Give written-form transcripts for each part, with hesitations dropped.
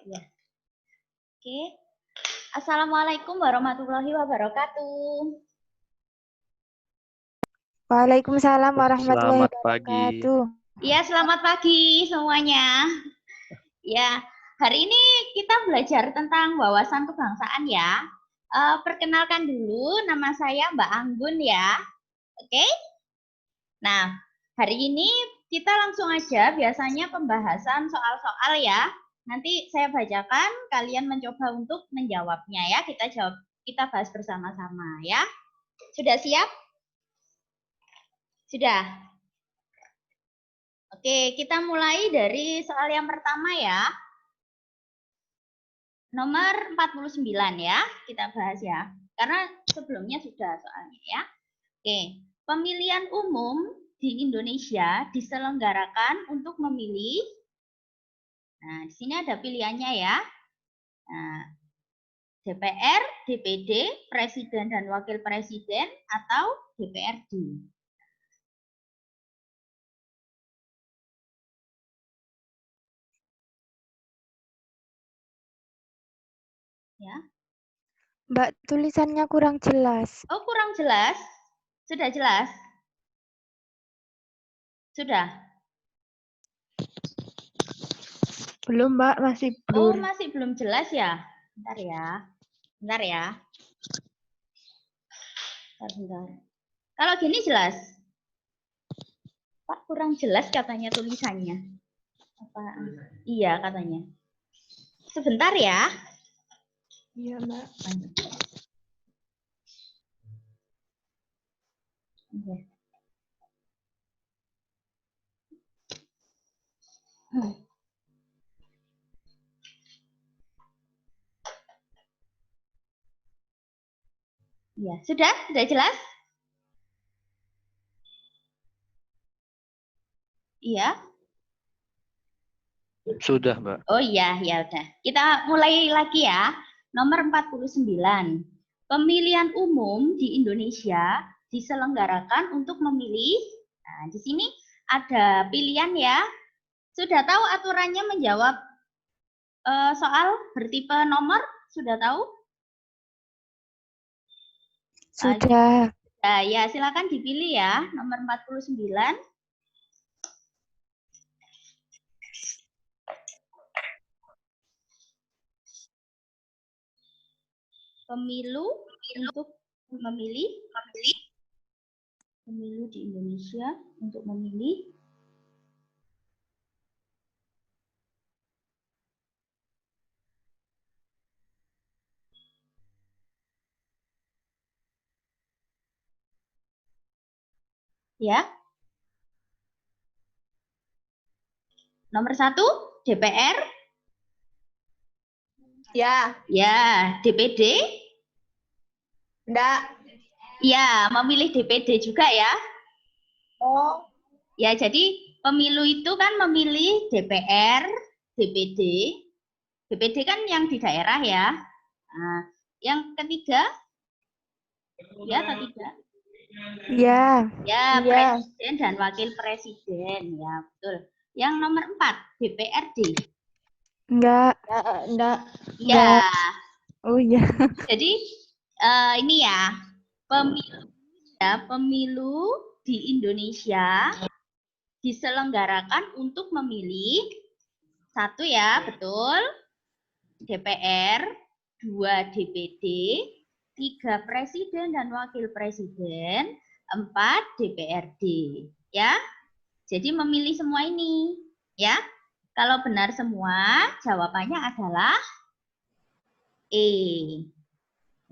Ya. Oke. Assalamualaikum warahmatullahi wabarakatuh. Waalaikumsalam warahmatullahi Selamat pagi. wabarakatuh. Ya, selamat pagi semuanya. Ya, hari ini kita belajar tentang wawasan kebangsaan ya. Perkenalkan dulu, nama saya Mbak Anggun ya. Oke? Nah, hari ini kita langsung aja biasanya pembahasan soal-soal ya. Nanti saya bacakan, kalian mencoba untuk menjawabnya ya. Kita bahas bersama-sama ya. Sudah siap? Sudah. Oke, kita mulai dari soal yang pertama ya. Nomor 49 ya, kita bahas ya. Karena sebelumnya sudah soalnya ya. Oke, pemilihan umum di Indonesia diselenggarakan untuk memilih. Nah, di sini ada pilihannya ya. Nah, DPR, DPD, Presiden dan Wakil Presiden, atau DPRD. Ya. Mbak, tulisannya kurang jelas. Oh, kurang jelas? Sudah jelas? Sudah? Belum, Mbak, masih Oh, blur. masih belum jelas ya? Bentar ya. Bentar ya. Bentar. Kalau gini jelas? Pak, kurang jelas katanya tulisannya. Apa? Iya katanya. Sebentar ya. Iya, Mbak. Oke. Iya, sudah jelas? Iya. Sudah, Mbak. Oh iya, ya udah. Kita mulai lagi ya. Nomor 49. Pemilihan umum di Indonesia diselenggarakan untuk memilih. Nah, di sini ada pilihan ya. Sudah tahu aturannya menjawab soal bertipe nomor? Sudah tahu? Sudah. Ya, silakan dipilih ya. Nomor 49. Pemilu untuk memilih. Pemilu di Indonesia untuk memilih. Ya. Nomor 1, DPR. Ya. Ya, DPD. Enggak. Ya, memilih DPD juga ya. Oh. Ya, jadi pemilu itu kan memilih DPR, DPD. DPD kan yang di daerah ya. Nah, yang ketiga, ya atau tidak? Ya. Ya, Ya. Presiden dan Wakil Presiden. Ya, betul. Yang nomor 4, DPRD. Enggak. Enggak. Ya. Oh iya. Jadi ini ya, pemilu di Indonesia diselenggarakan untuk memilih 1 ya, betul, DPR, 2 DPD, 3 Presiden dan Wakil Presiden, 4 DPRD. Ya, jadi memilih semua ini. Ya, kalau benar semua, jawabannya adalah E.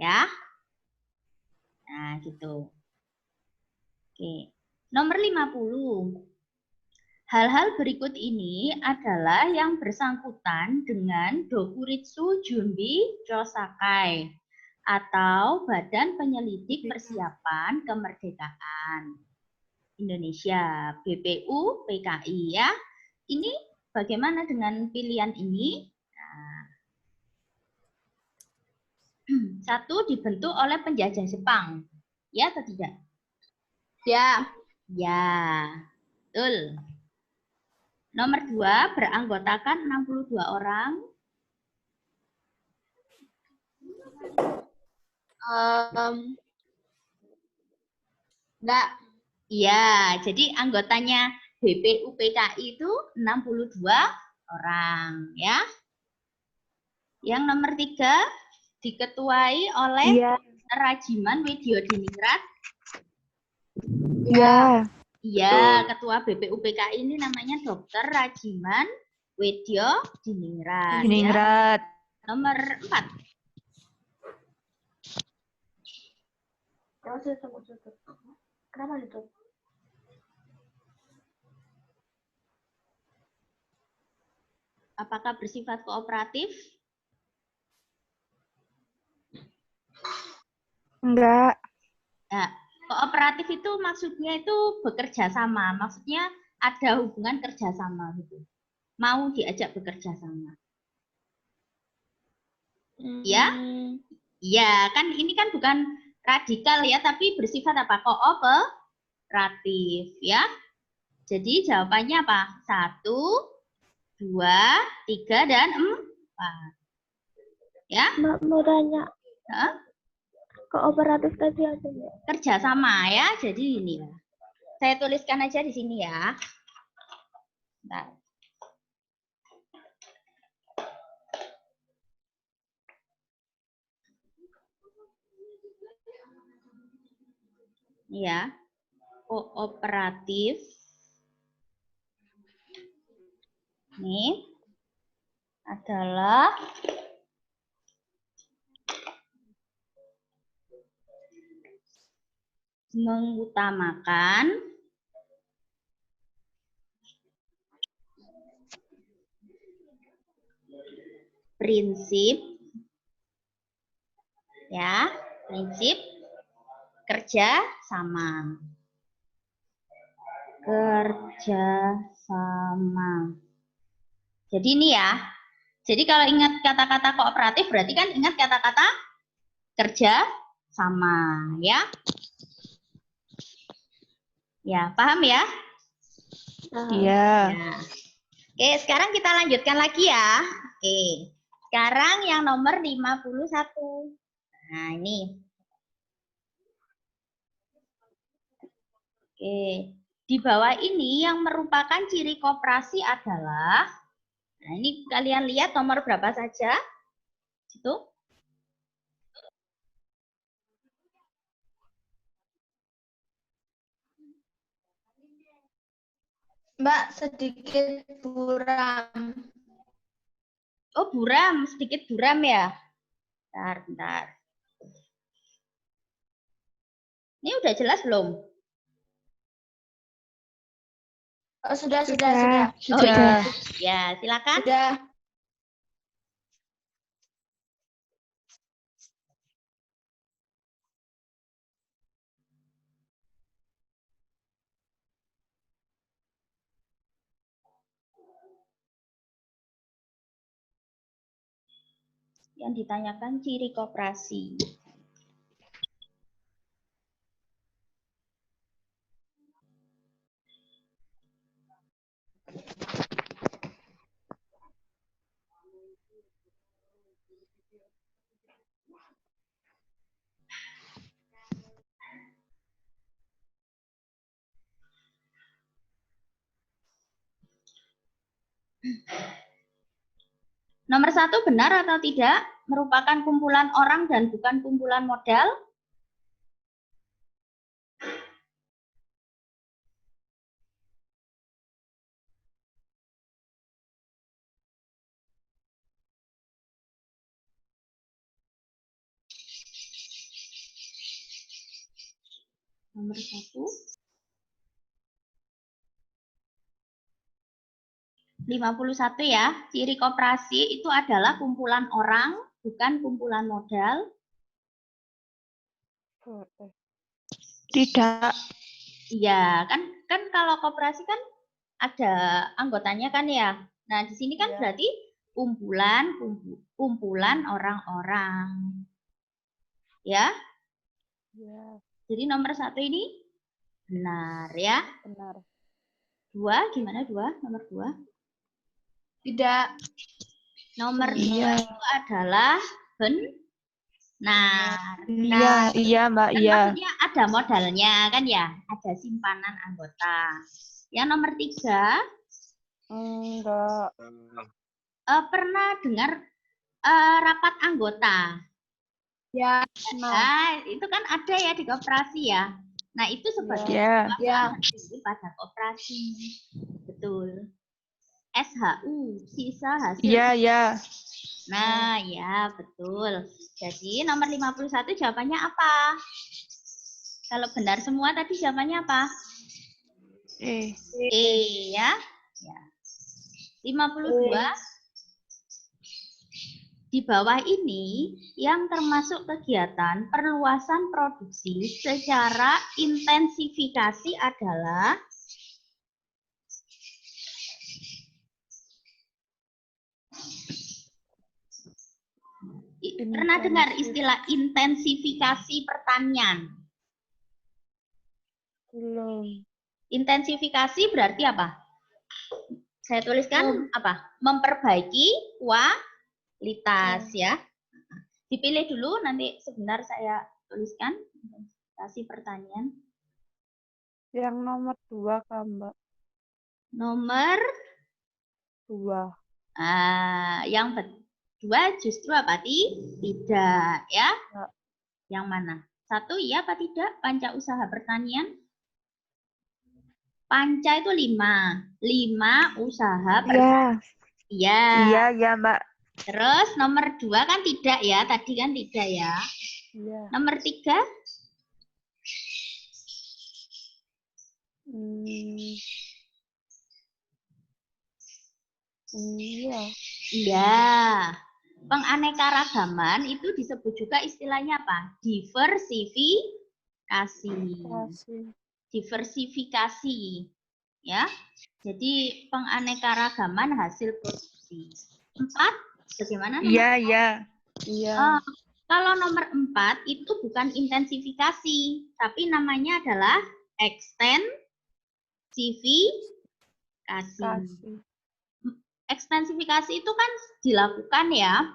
Ya, nah gitu. Oke, nomor 50. Hal-hal berikut ini adalah yang bersangkutan dengan Dokuritsu Junbi Chosakai atau Badan Penyelidik Persiapan Kemerdekaan Indonesia, BPU PKI ya. Ini bagaimana dengan pilihan ini? Nah, 1 dibentuk oleh penjajah Jepang. Ya atau tidak? Ya. Ya, betul. Nomor 2 beranggotakan 62 orang. Enggak. Iya, jadi anggotanya BPUPKI itu 62 orang ya. Yang nomor 3 diketuai oleh Iya. Rajiman Widyodiningrat. Iya. Iya, ketua BPUPKI ini namanya Dr. Rajiman Widyodiningrat. Ya. Nomor 4. Kenapa itu? Apakah bersifat kooperatif? Enggak. Ya, kooperatif itu maksudnya itu bekerja sama, maksudnya ada hubungan kerjasama gitu. Mau diajak bekerja sama. Ya? Iya, kan ini kan bukan radikal ya, tapi bersifat apa? Kooperatif ya. Jadi jawabannya apa? 1, 2, 3, dan 4. Ya? Mau tanya. Hah? Kooperatif tadi apa ya? Kerjasama ya. Jadi ini ya. Saya tuliskan aja di sini ya. Bentar. Ya. Kooperatif. Ini adalah mengutamakan prinsip ya, prinsip kerja sama. Kerja sama. Jadi ini ya. Jadi kalau ingat kata-kata kooperatif berarti kan ingat kata-kata kerja sama ya. Ya, paham ya? Iya. Ya. Oke, sekarang kita lanjutkan lagi ya. Oke. Sekarang yang nomor 51. Nah, ini. Oke. Di bawah ini yang merupakan ciri koperasi adalah, nah ini kalian lihat nomor berapa saja? Itu. Mbak, sedikit buram. Oh, buram, sedikit buram ya. Bentar. Ini udah jelas belum? Oh, sudah. Oh iya. Ya, silakan. Sudah. Yang ditanyakan ciri koperasi. Nomor 1 benar atau tidak? Merupakan kumpulan orang dan bukan kumpulan modal? Nomor 1. 51 ya. Ciri koperasi itu adalah kumpulan orang, bukan kumpulan modal. Tidak. Iya, kan kalau koperasi kan ada anggotanya kan ya. Nah, di sini kan berarti kumpulan orang-orang. Ya. Jadi nomor 1 ini benar ya. Benar. 2 gimana 2? Nomor 2? Tidak. Nomor 2 itu adalah benar. Nah, Iya, iya, Mbak, kan iya. maksudnya ada modalnya kan ya, ada simpanan anggota. Yang nomor 3, Enggak. pernah dengar rapat anggota? Ya. Nah, itu kan ada ya di koperasi ya. Nah, itu sebagai Ya. Ya. berdiri pada koperasi. Betul. SHU, sisa hasil. Iya, iya. Nah, ya betul. Jadi nomor 51 jawabannya apa? Kalau benar semua tadi jawabannya apa? E ya. Ya. 52. Di bawah ini yang termasuk kegiatan perluasan produksi secara intensifikasi adalah pernah dengar istilah intensifikasi pertanian? Belum. Intensifikasi berarti apa? Saya tuliskan apa? Memperbaiki kualitas ya. Dipilih dulu, nanti sebentar saya tuliskan intensifikasi pertanian. Yang nomor 2 kan, Mbak? Nomor 2. Yang kedua justru apa? Tidak ya. Yang mana? 1 iya apa tidak? Panca usaha pertanian. Panca itu 5. 5 usaha pertanian. Iya. Iya, iya, Mbak. Terus nomor 2 kan tidak ya. Tadi kan tidak ya. Iya. Nomor 3. Iya. Iya. Penganekaragaman itu disebut juga istilahnya apa? Diversifikasi. Diversifikasi. Ya. Jadi penganekaragaman hasil produksi. 4, bagaimana? Iya, iya. Iya. Kalau nomor 4 itu bukan intensifikasi, tapi namanya adalah ekstensifikasi. Ekstensifikasi itu kan dilakukan ya,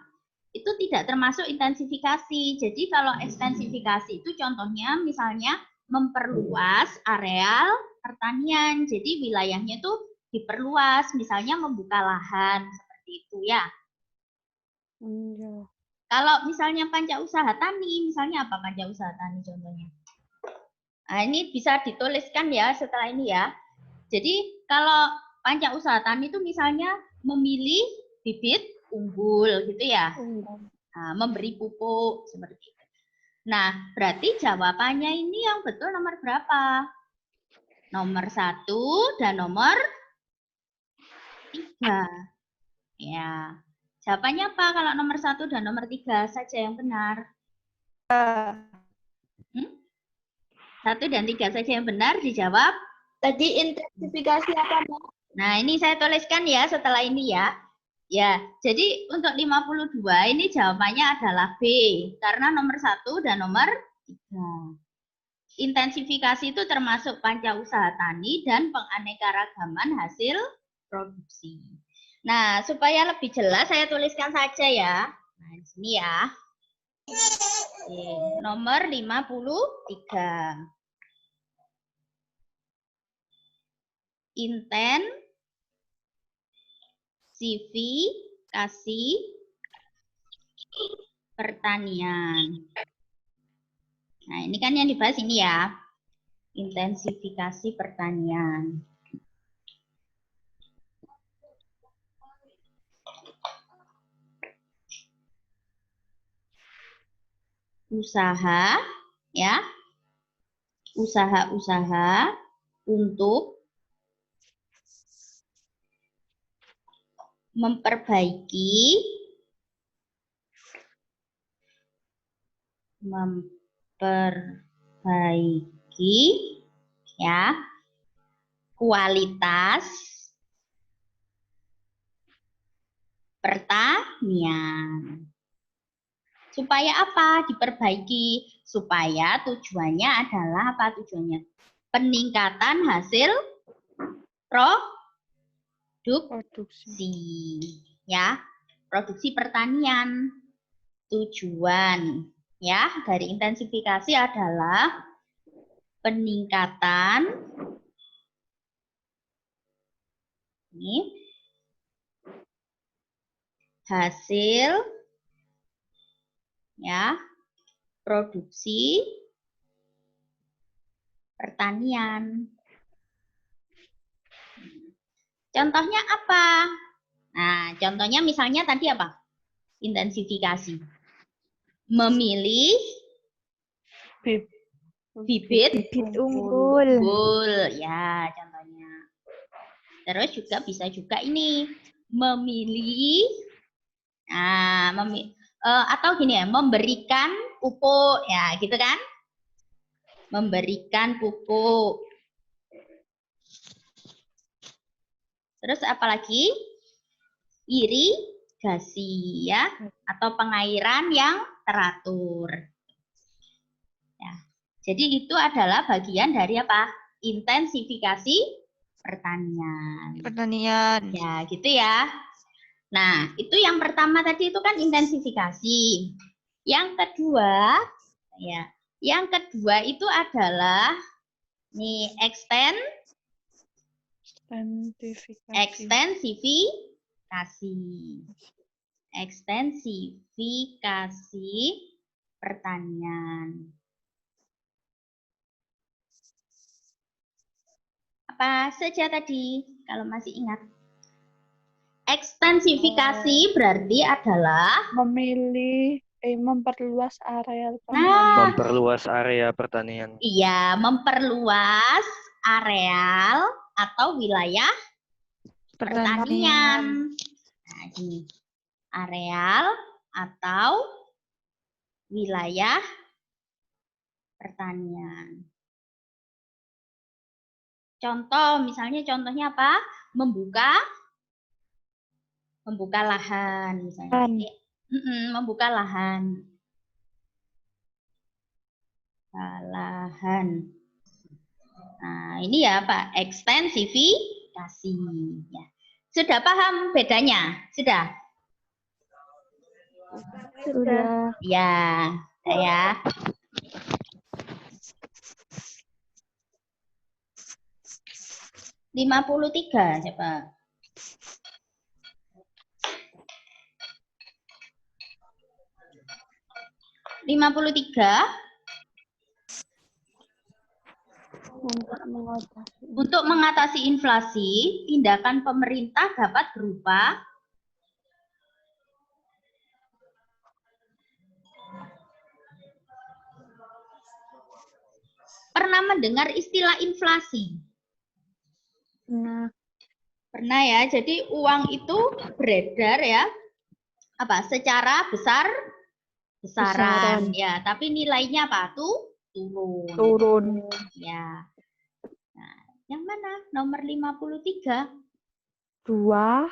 itu tidak termasuk intensifikasi. Jadi kalau ekstensifikasi itu contohnya misalnya memperluas areal pertanian. Jadi wilayahnya itu diperluas, misalnya membuka lahan seperti itu ya. Kalau misalnya panca usaha tani, misalnya apa panca usaha tani contohnya? Nah, ini bisa dituliskan ya setelah ini ya. Jadi kalau panca usaha tani itu misalnya memilih bibit unggul gitu ya. Nah, memberi pupuk seperti itu. Nah, berarti jawabannya ini yang betul nomor berapa? Nomor 1 dan nomor 3. Ya. Jawabannya apa kalau nomor 1 dan nomor 3 saja yang benar? 1 dan 3 saja yang benar dijawab. Tadi intensifikasi apa, Mbak? Nah, ini saya tuliskan ya setelah ini ya. Ya, jadi untuk 52 ini jawabannya adalah B. Karena nomor 1 dan nomor 3. Intensifikasi itu termasuk panca usaha tani dan penganekaragaman hasil produksi. Nah, supaya lebih jelas saya tuliskan saja ya. Nah, di sini ya. Oke, nomor 53. Intensifikasi pertanian. Nah, ini kan yang dibahas ini ya. Intensifikasi pertanian. Usaha ya. Usaha-usaha untuk memperbaiki ya kualitas pertanian. Supaya apa? Diperbaiki. Supaya tujuannya adalah apa tujuannya? Peningkatan hasil produksi. Ya, produksi pertanian. Tujuan ya dari intensifikasi adalah peningkatan ini hasil ya produksi pertanian. Contohnya apa? Nah, contohnya misalnya tadi apa? Intensifikasi. Memilih bibit unggul. Ya, contohnya. Terus juga bisa juga ini. Memilih. Nah, atau gini ya, memberikan pupuk. Ya, gitu kan? Memberikan pupuk. Terus apalagi? Irigasi ya, atau pengairan yang teratur. Ya. Jadi itu adalah bagian dari apa? Intensifikasi pertanian. Ya, gitu ya. Nah, itu yang pertama tadi itu kan intensifikasi. Yang kedua, ya, yang kedua itu adalah nih ekstensifikasi pertanian. Apa saja tadi kalau masih ingat? Ekstensifikasi berarti adalah memperluas area pertanian. Memperluas area pertanian. Iya, memperluas areal atau wilayah pertanian. Nah, gini. Areal atau wilayah pertanian. Contoh, misalnya contohnya apa? Membuka lahan misalnya. Membuka lahan. Nah, ini ya Pak, ekstensifikasi. Ya. Sudah paham bedanya? Sudah? Sudah. Ya, ya. Lima 53 coba. Untuk mengatasi inflasi, tindakan pemerintah dapat berupa pernah mendengar istilah inflasi? Pernah ya. Jadi uang itu beredar ya, apa? Secara besaran ya, tapi nilainya apa? Turun. Ya. Nah, yang mana? Nomor 53. 2.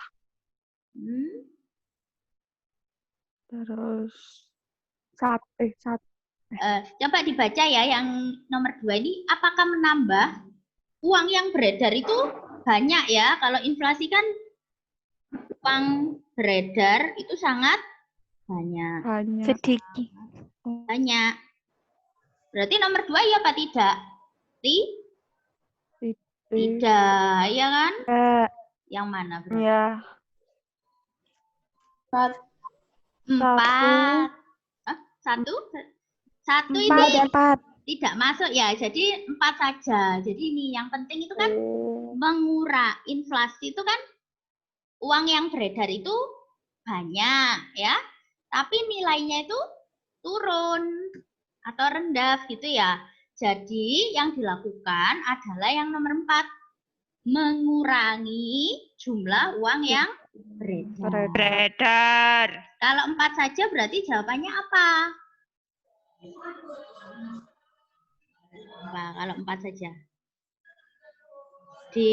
Terus 1. Coba dibaca ya yang nomor 2 ini, apakah menambah? Uang yang beredar itu banyak ya. Kalau inflasi kan uang beredar itu sangat banyak. Sedikit. Banyak. Berarti nomor 2 ya apa tidak? Tidak, ya kan? Yang mana berarti? Ya. 4. Satu ini 4. tidak masuk ya. Jadi 4 saja. Jadi ini yang penting itu kan mengurangi inflasi itu kan uang yang beredar itu banyak ya. Tapi nilainya itu turun atau rendah gitu ya. Jadi yang dilakukan adalah yang nomor 4. Mengurangi jumlah uang yang beredar. Kalau 4 saja berarti jawabannya apa? Apa kalau 4 saja? D.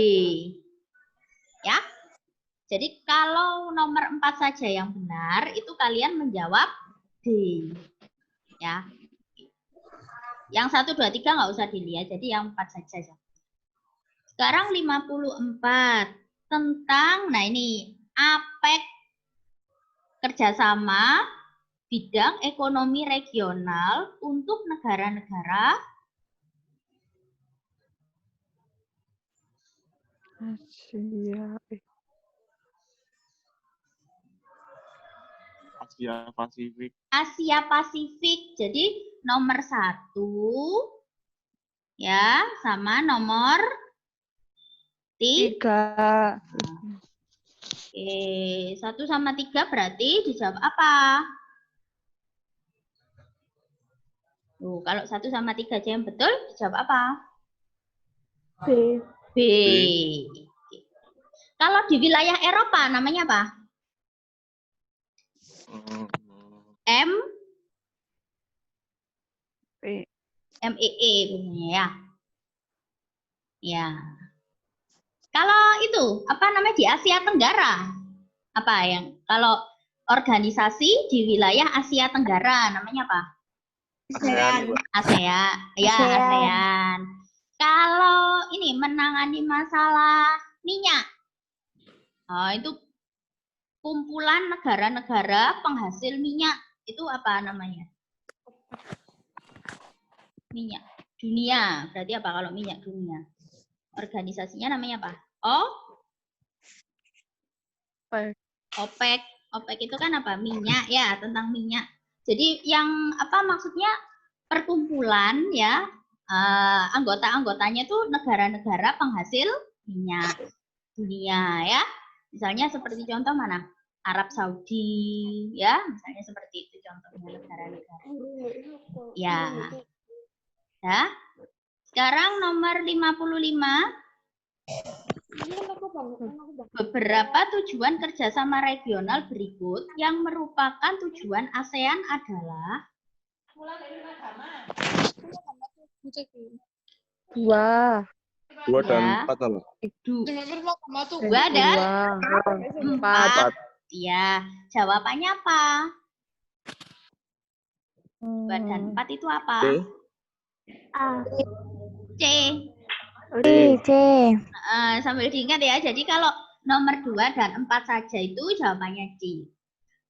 Ya. Jadi kalau nomor 4 saja yang benar, itu kalian menjawab D. Ya. Yang 1, 2, 3 nggak usah dilihat, jadi yang 4 saja. Sekarang 54. Tentang, nah ini, APEC kerjasama bidang ekonomi regional untuk negara-negara Asia. Asia Pasifik. Asia Pasifik. Jadi nomor 1 ya sama nomor 3. 3. Oke, 1 sama 3 berarti dijawab apa? Tuh, kalau 1 sama 3 aja yang betul, dijawab apa? B. B. Kalau di wilayah Eropa namanya apa? M E. MEE punya ya. Ya. Kalau itu apa namanya di Asia Tenggara? Apa yang kalau organisasi di wilayah Asia Tenggara namanya apa? ASEAN. ASEAN. Ya, ASEAN. Kalau ini menangani masalah minyak. Oh, itu kumpulan negara-negara penghasil minyak. Itu apa namanya? Minyak dunia. Berarti apa kalau minyak dunia? Organisasinya namanya apa? OPEC. OPEC itu kan apa? Minyak ya, tentang minyak. Jadi yang apa maksudnya perkumpulan ya, anggota-anggotanya tuh negara-negara penghasil minyak dunia ya. Misalnya seperti contoh mana? Arab Saudi ya, misalnya seperti itu contohnya negara-negara. Ya. Ya. Sekarang nomor 55. Beberapa tujuan kerjasama regional berikut yang merupakan tujuan ASEAN adalah 2. 2 dan Ya. 4 apa? 2 dan 4. Ya, jawabannya apa? 2 dan 4 itu apa? C. C. Sambil diingat ya. Jadi kalau nomor 2 dan 4 saja itu jawabannya C.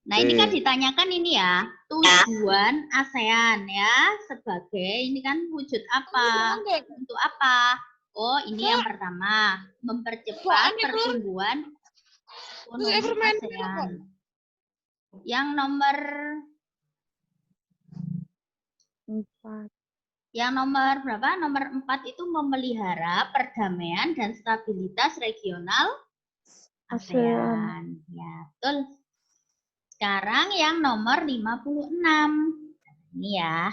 Nah, ini kan ditanyakan ini ya, tujuan ASEAN ya, sebagai ini kan wujud apa? Untuk apa? Oh, ini yang pertama, mempercepat pertumbuhan ekonomi ASEAN. Yang nomor 4. Yang nomor berapa? Nomor 4 itu memelihara perdamaian dan stabilitas regional ASEAN. Ya, betul. Sekarang yang nomor 56. Ini ya.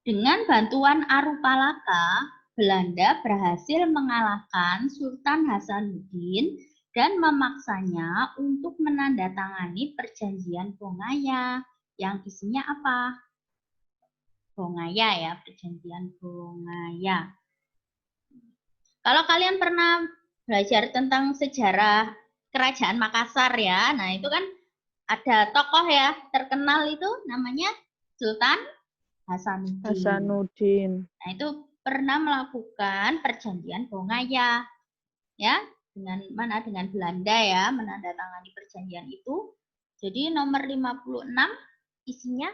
Dengan bantuan Arupalaka, Belanda berhasil mengalahkan Sultan Hasanuddin dan memaksanya untuk menandatangani perjanjian Bongaya. Yang isinya apa? Bongaya ya, perjanjian Bongaya. Kalau kalian pernah belajar tentang sejarah Kerajaan Makassar ya, nah itu kan ada tokoh ya terkenal itu namanya Sultan Hasanuddin. Nah itu pernah melakukan perjanjian Bongaya ya dengan Belanda ya, menandatangani perjanjian itu. Jadi nomor 56 isinya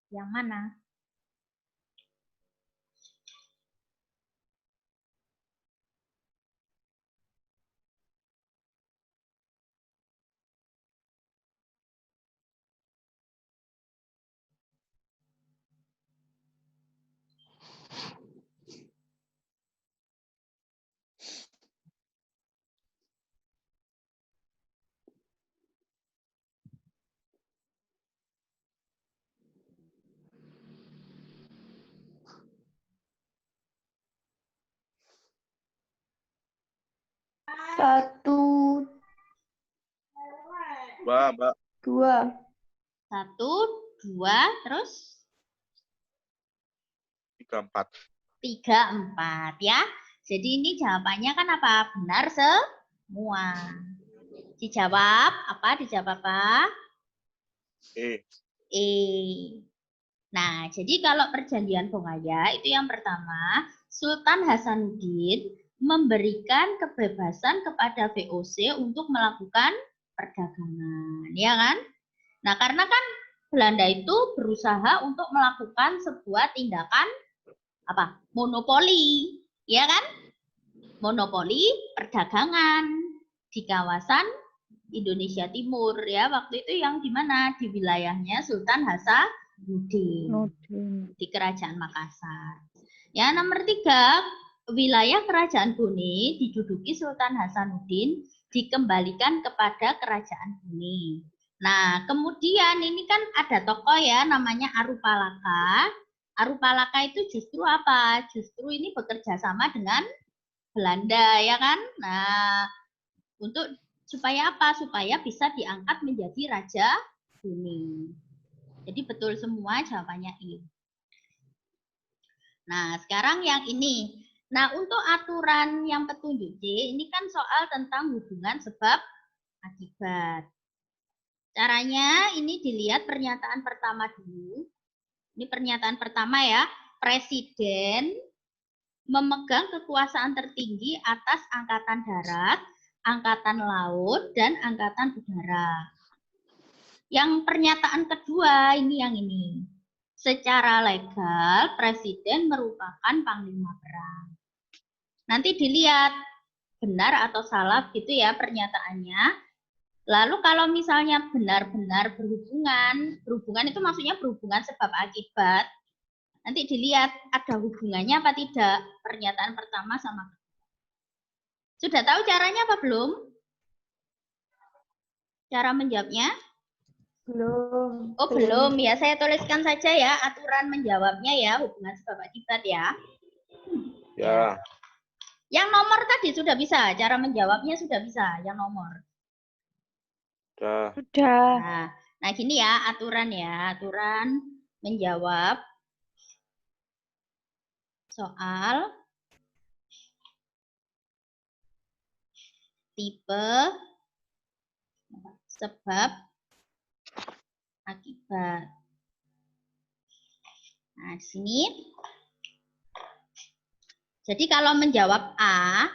yang mana? Satu, 2, Mbak. 2. 1, 2, terus 3, 4. 3, 4 ya. Jadi ini jawabannya kan apa? Benar semua. Dijawab apa? Dijawab apa? E. Nah, jadi kalau perjanjian Bongaya itu yang pertama, Sultan Hasanuddin memberikan kebebasan kepada VOC untuk melakukan perdagangan, ya kan? Nah, karena kan Belanda itu berusaha untuk melakukan sebuah tindakan apa? Monopoli, ya kan? Monopoli perdagangan di kawasan Indonesia Timur ya. Waktu itu yang di mana? Di wilayahnya Sultan Hasanuddin Nudin. di Kerajaan Makassar. Ya, nomor 3, wilayah Kerajaan Bone diduduki Sultan Hasanuddin dikembalikan kepada Kerajaan Bone. Nah, kemudian ini kan ada tokoh ya namanya Arupalaka. Arupalaka itu justru apa? Justru ini bekerja sama dengan Belanda ya kan? Nah, untuk supaya apa? Supaya bisa diangkat menjadi Raja Bone. Jadi betul semua jawabannya I. Nah, sekarang yang ini. Nah, untuk aturan yang petunjuk C, ini kan soal tentang hubungan sebab akibat. Caranya ini dilihat pernyataan pertama dulu. Ini pernyataan pertama ya. Presiden memegang kekuasaan tertinggi atas angkatan darat, angkatan laut, dan angkatan udara. Yang pernyataan kedua ini yang ini. Secara legal, presiden merupakan panglima perang. Nanti dilihat benar atau salah gitu ya pernyataannya. Lalu kalau misalnya benar-benar berhubungan itu maksudnya berhubungan sebab akibat. Nanti dilihat ada hubungannya apa tidak pernyataan pertama sama kedua. Sudah tahu caranya apa belum? Cara menjawabnya? Belum. Oh belum ya, saya tuliskan saja ya aturan menjawabnya ya, hubungan sebab akibat ya. Ya. Yang nomor tadi sudah bisa, cara menjawabnya sudah bisa, yang nomor. Sudah. Sudah. Nah gini ya aturan menjawab soal tipe sebab akibat. Nah di sini. Jadi kalau menjawab A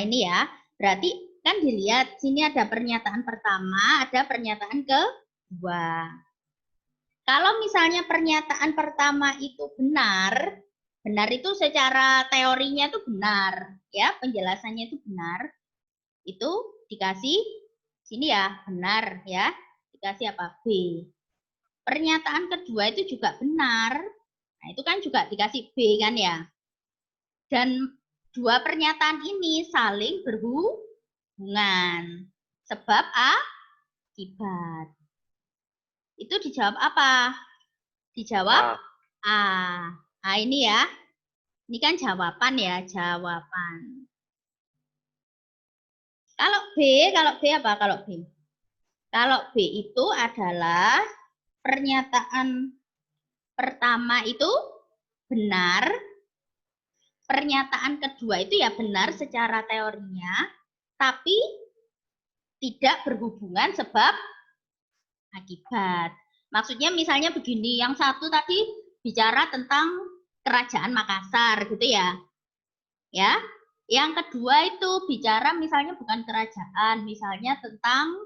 ini ya, berarti kan dilihat sini ada pernyataan pertama, ada pernyataan kedua. Kalau misalnya pernyataan pertama itu benar itu secara teorinya itu benar, ya penjelasannya itu benar, itu dikasih sini ya benar ya, dikasih apa B. Pernyataan kedua itu juga benar, nah itu kan juga dikasih B kan ya. Dan dua pernyataan ini saling berhubungan. Sebab akibat. Itu dijawab apa? Dijawab A. Ini ya. Ini kan jawaban ya, jawaban. Kalau B apa? Kalau B? Kalau B itu adalah pernyataan pertama itu benar. Pernyataan kedua itu ya benar secara teorinya, tapi tidak berhubungan sebab akibat. Maksudnya misalnya begini, yang satu tadi bicara tentang Kerajaan Makassar gitu ya. Ya. Yang kedua itu bicara misalnya bukan kerajaan, misalnya tentang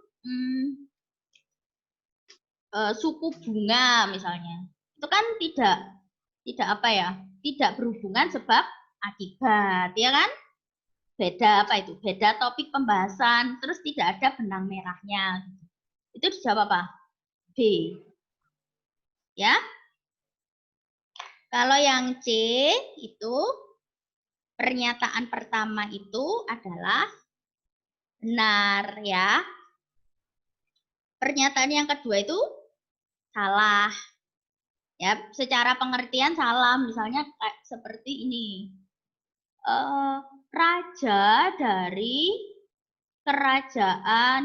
suku bunga misalnya. Itu kan tidak apa ya? Tidak berhubungan sebab akibat, ya kan? Beda apa itu? Beda topik pembahasan, terus tidak ada benang merahnya. Itu dijawab apa? B. Ya. Kalau yang C itu pernyataan pertama itu adalah benar ya. Pernyataan yang kedua itu salah. Ya, secara pengertian salah. Misalnya kayak seperti ini. Raja dari Kerajaan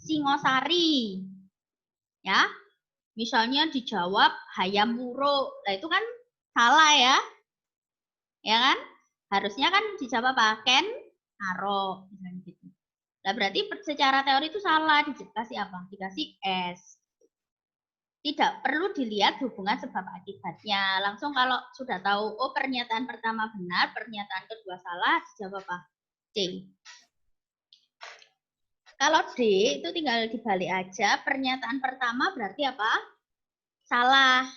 Singosari. Ya. Misalnya dijawab Hayam Wuruk. Nah, itu kan salah ya. Ya kan? Harusnya kan dijawab apa? Ken Aro misalnya gitu. Nah, berarti secara teori itu salah, dikasih apa? Dikasih S. Tidak perlu dilihat hubungan sebab akibatnya. Langsung kalau sudah tahu, oh pernyataan pertama benar, pernyataan kedua salah, dijawab apa? C. Kalau D itu tinggal dibalik aja. Pernyataan pertama berarti apa? Salah.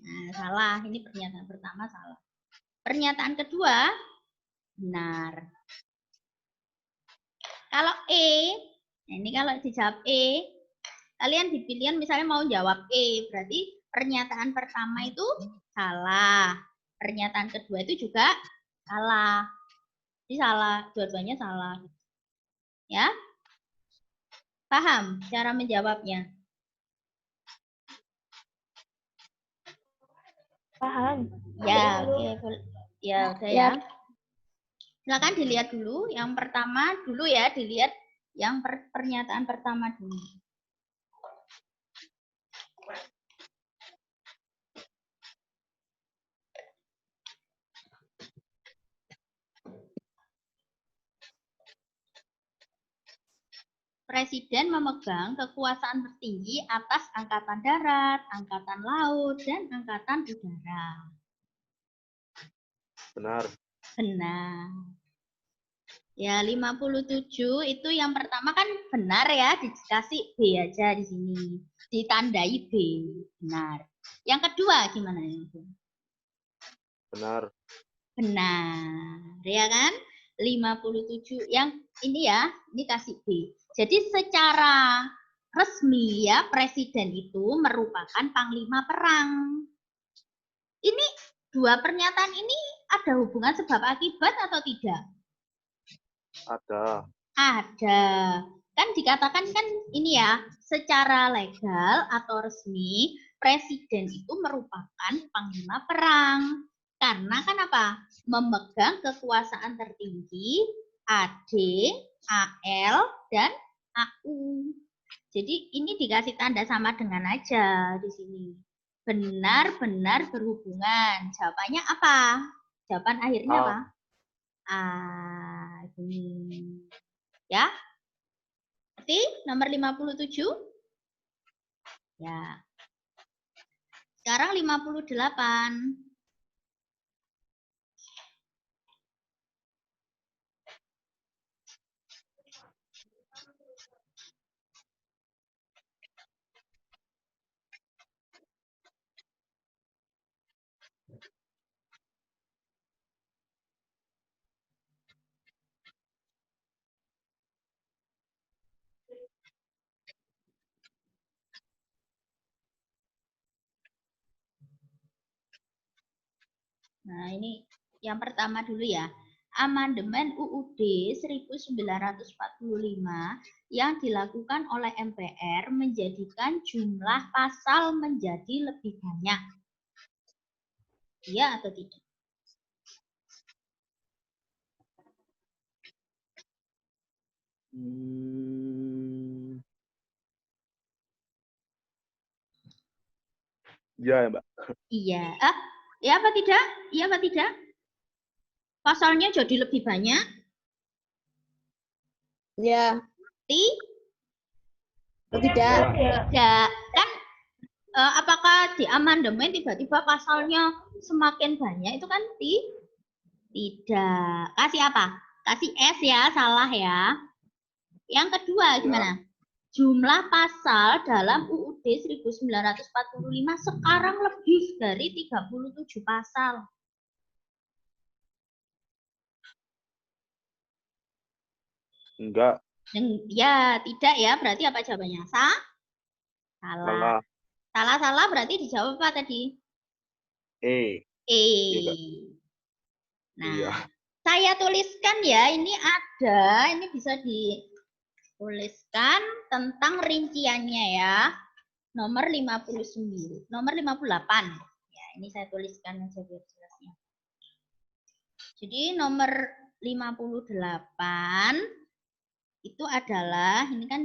Nah, salah. Ini pernyataan pertama salah. Pernyataan kedua benar. Kalau E, ini kalau dijawab E, kalian dipilihan misalnya mau jawab E, berarti pernyataan pertama itu salah. Pernyataan kedua itu juga salah. Ini salah, dua-duanya salah. Ya? Paham cara menjawabnya? Paham. Ya, oke. Ya, udah ya. Silakan dilihat dulu. Yang pertama dulu ya, dilihat yang pernyataan pertama dulu. Presiden memegang kekuasaan tertinggi atas angkatan darat, angkatan laut, dan angkatan udara. Benar. Benar. Ya, 57 itu yang pertama kan benar ya, dikasih B aja di sini. Ditandai B. Benar. Yang kedua gimana itu? Benar. Benar. Ya kan? 57 yang ini ya, ini kasih B. Jadi secara resmi ya, presiden itu merupakan panglima perang. Ini dua pernyataan ini ada hubungan sebab akibat atau tidak? Ada. Ada. Kan dikatakan kan ini ya, secara legal atau resmi, presiden itu merupakan panglima perang. Karena kan apa? Memegang kekuasaan tertinggi AD, AL, dan AU. Jadi ini dikasih tanda sama dengan aja di sini. Benar-benar berhubungan. Jawabannya apa? Jawaban akhirnya A. apa? Ini. Ya. Berarti nomor 57? Ya. Sekarang 58. Nah, ini yang pertama dulu ya. Amandemen UUD 1945 yang dilakukan oleh MPR menjadikan jumlah pasal menjadi lebih banyak. Iya atau tidak? Iya ya, Mbak. Iya. Ya apa tidak? Iya apa tidak? Pasalnya jadi lebih banyak? Ya. Tidak. Tidak. Kan apakah di amandemen tiba-tiba pasalnya semakin banyak? Itu kan tidak. Kasih apa? Kasih S ya, salah ya. Yang kedua gimana? Jumlah pasal dalam UUD 1945 sekarang lebih dari 37 pasal. Enggak. Ya, tidak ya. Berarti apa jawabannya? Salah. Salah berarti dijawab apa tadi? E. E. Nah, iya. Saya tuliskan ya. Ini ada. Ini bisa dituliskan tentang rinciannya ya. Nomor 59. Nomor 58. Ya, ini saya tuliskan aja biar jelasnya. Jadi nomor 58 itu adalah ini kan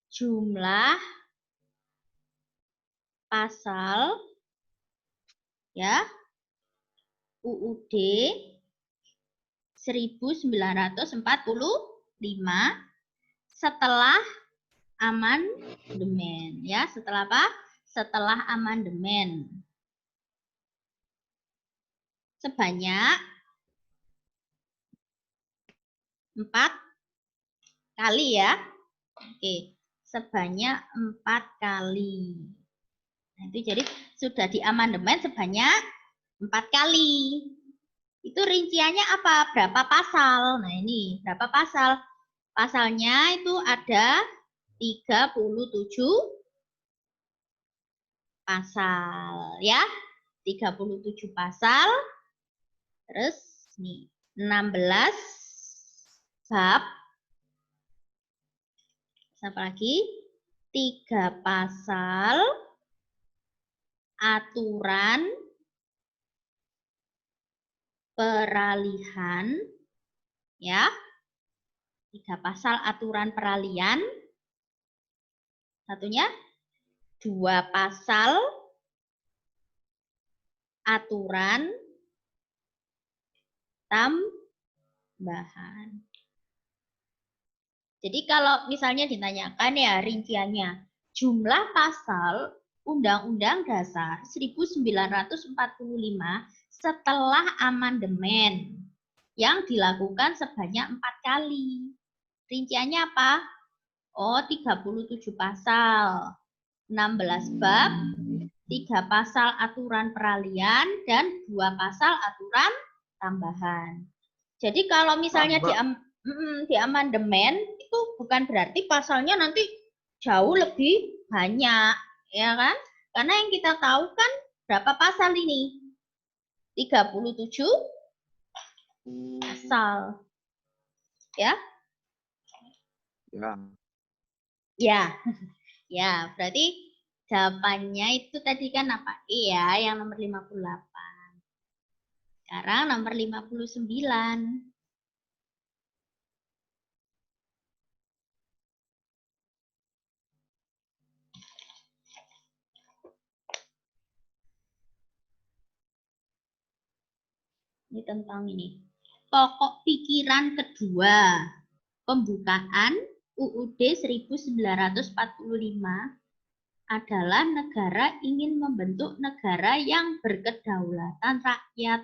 jumlah pasal ya UUD 1945 setelah amandemen ya, setelah apa? Setelah amandemen. Sebanyak 4 kali ya. Oke, sebanyak 4 kali. Nah, itu jadi sudah diamandemen sebanyak 4 kali. Itu rinciannya apa? Berapa pasal? Nah, ini berapa pasal? Pasalnya itu ada 37 pasal ya. 37 pasal. Terus nih 16 bab. Apa lagi? 3 pasal aturan peralihan ya. 3 pasal aturan peralihan. Satunya 2 pasal aturan tambahan. Jadi kalau misalnya ditanyakan ya rinciannya, jumlah pasal Undang-Undang Dasar 1945 setelah amandemen yang dilakukan sebanyak 4 kali. Rinciannya apa? Oh, 37 pasal, 16 bab, 3 pasal aturan peralihan, dan 2 pasal aturan tambahan. Jadi kalau misalnya di amandemen itu bukan berarti pasalnya nanti jauh lebih banyak, ya kan? Karena yang kita tahu kan berapa pasal ini? 37 pasal. Ya? Ya. Ya. Ya, berarti jawabannya itu tadi kan apa? Iya, yang nomor 58. Sekarang nomor 59. Ini tentang ini. Pokok pikiran kedua. Pembukaan UUD 1945 adalah negara ingin membentuk negara yang berkedaulatan rakyat.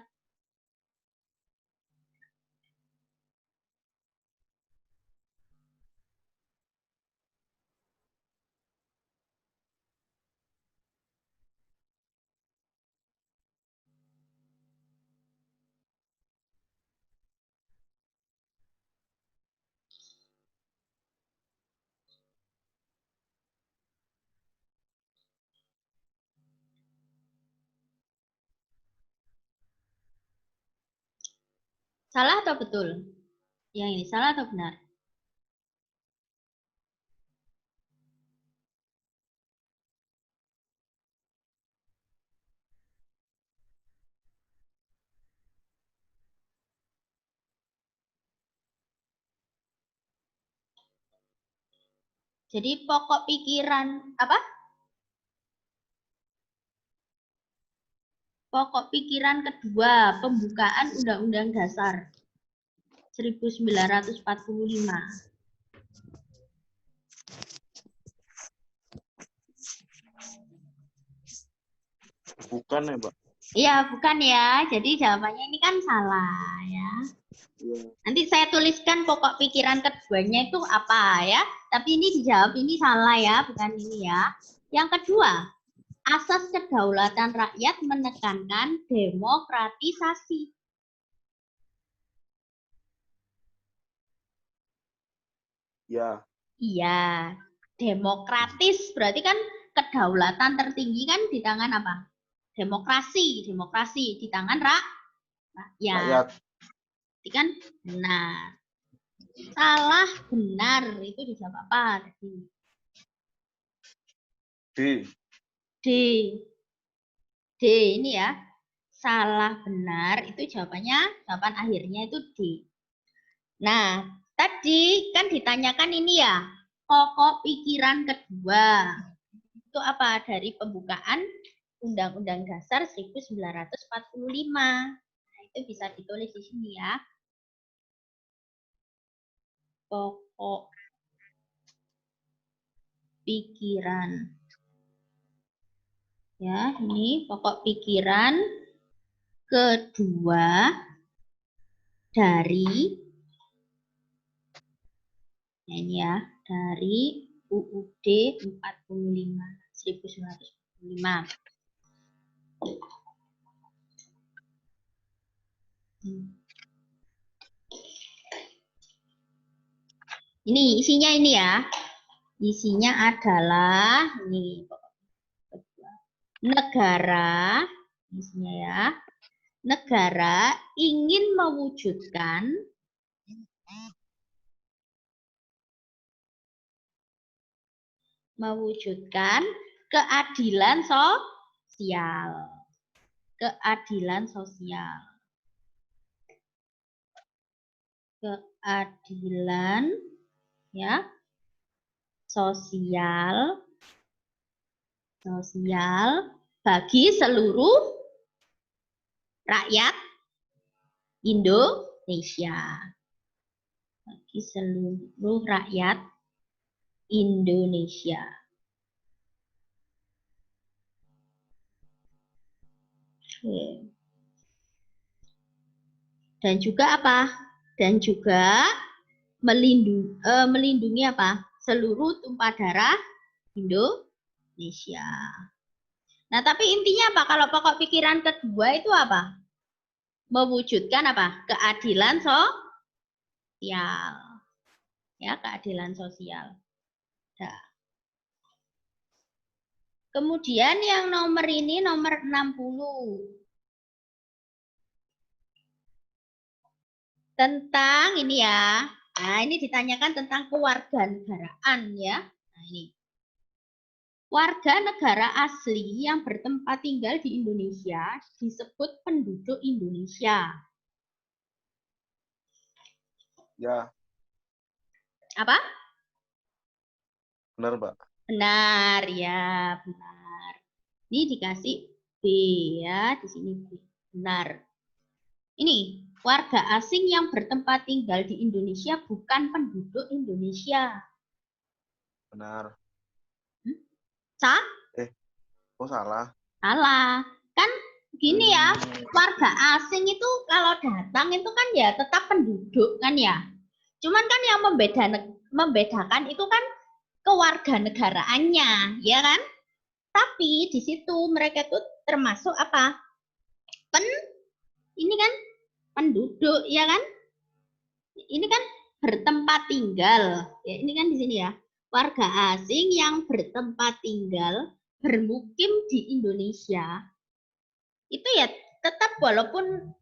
Salah atau betul? Yang ini salah atau benar? Jadi pokok pikiran apa? Pokok pikiran kedua pembukaan Undang-Undang Dasar 1945. Bukan ya, Mbak? Iya, bukan ya. Jadi jawabannya ini kan salah ya. Nanti saya tuliskan pokok pikiran keduanya itu apa ya. Tapi ini dijawab ini salah ya, bukan ini ya. Yang kedua, asas kedaulatan rakyat menekankan demokratisasi. Ya. Iya, demokratis berarti kan kedaulatan tertinggi kan di tangan apa? Demokrasi di tangan rakyat. Berarti kan benar. Salah benar itu dijawab apa tadi? D ini ya. Salah benar itu jawabannya, jawaban akhirnya itu D. Nah, tadi kan ditanyakan ini ya, pokok pikiran kedua. Itu apa? Dari pembukaan Undang-Undang Dasar 1945. Nah, itu bisa ditulis di sini ya. Pokok pikiran. Ya, ini pokok pikiran kedua dari ini ya. dari UUD 1945. Ini isinya ini ya. Isinya adalah ini negara, isinya ya. Negara ingin mewujudkan keadilan sosial. Keadilan sosial. Keadilan ya. Sosial bagi seluruh rakyat Indonesia. Bagi seluruh rakyat Indonesia. Oke. Dan juga apa? Dan juga melindungi apa? Seluruh tumpah darah Indonesia. Nah, tapi intinya apa? Kalau pokok pikiran kedua itu apa? Mewujudkan apa? Keadilan sosial. Ya, keadilan sosial. Nah. Kemudian yang nomor ini nomor 60. Tentang ini ya. Nah, ini ditanyakan tentang kewarganegaraan ya. Nah, ini. Warga negara asli yang bertempat tinggal di Indonesia disebut penduduk Indonesia. Ya. Apa? Benar, Mbak. Benar ya, benar. Ini dikasih B ya, di sini B. Benar. Ini, warga asing yang bertempat tinggal di Indonesia bukan penduduk Indonesia. Benar. Oh, salah. Salah. Kan gini ya, warga asing itu kalau datang itu kan ya tetap penduduk kan ya. Cuman kan yang membedakan itu kan kewarganegaraannya, ya kan? Tapi di situ mereka itu termasuk apa? Ini kan penduduk, ya kan? Ini kan bertempat tinggal. Ya, ini kan di sini ya. Warga asing yang bertempat tinggal, bermukim di Indonesia. Itu ya tetap walaupun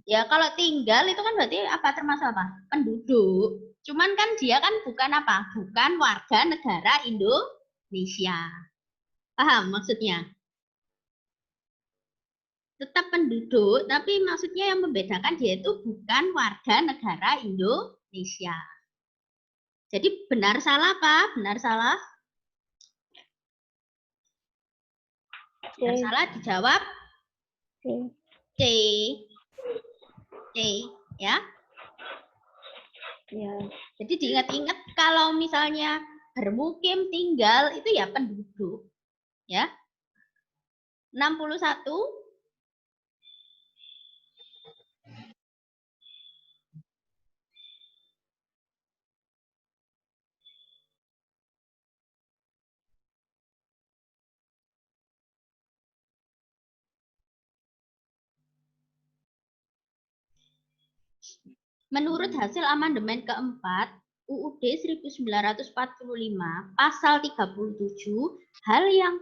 ya kalau tinggal itu kan berarti apa termasuk apa? Penduduk. Cuman kan dia kan bukan apa? Bukan warga negara Indonesia. Paham maksudnya? Tetap penduduk, tapi maksudnya yang membedakan dia itu bukan warga negara Indonesia. Jadi benar salah apa? Benar salah? Benar salah dijawab C. C, ya. Ya. Jadi diingat-ingat kalau misalnya bermukim tinggal itu ya penduduk, ya. 61. Menurut hasil amandemen keempat UUD 1945 pasal 37, hal yang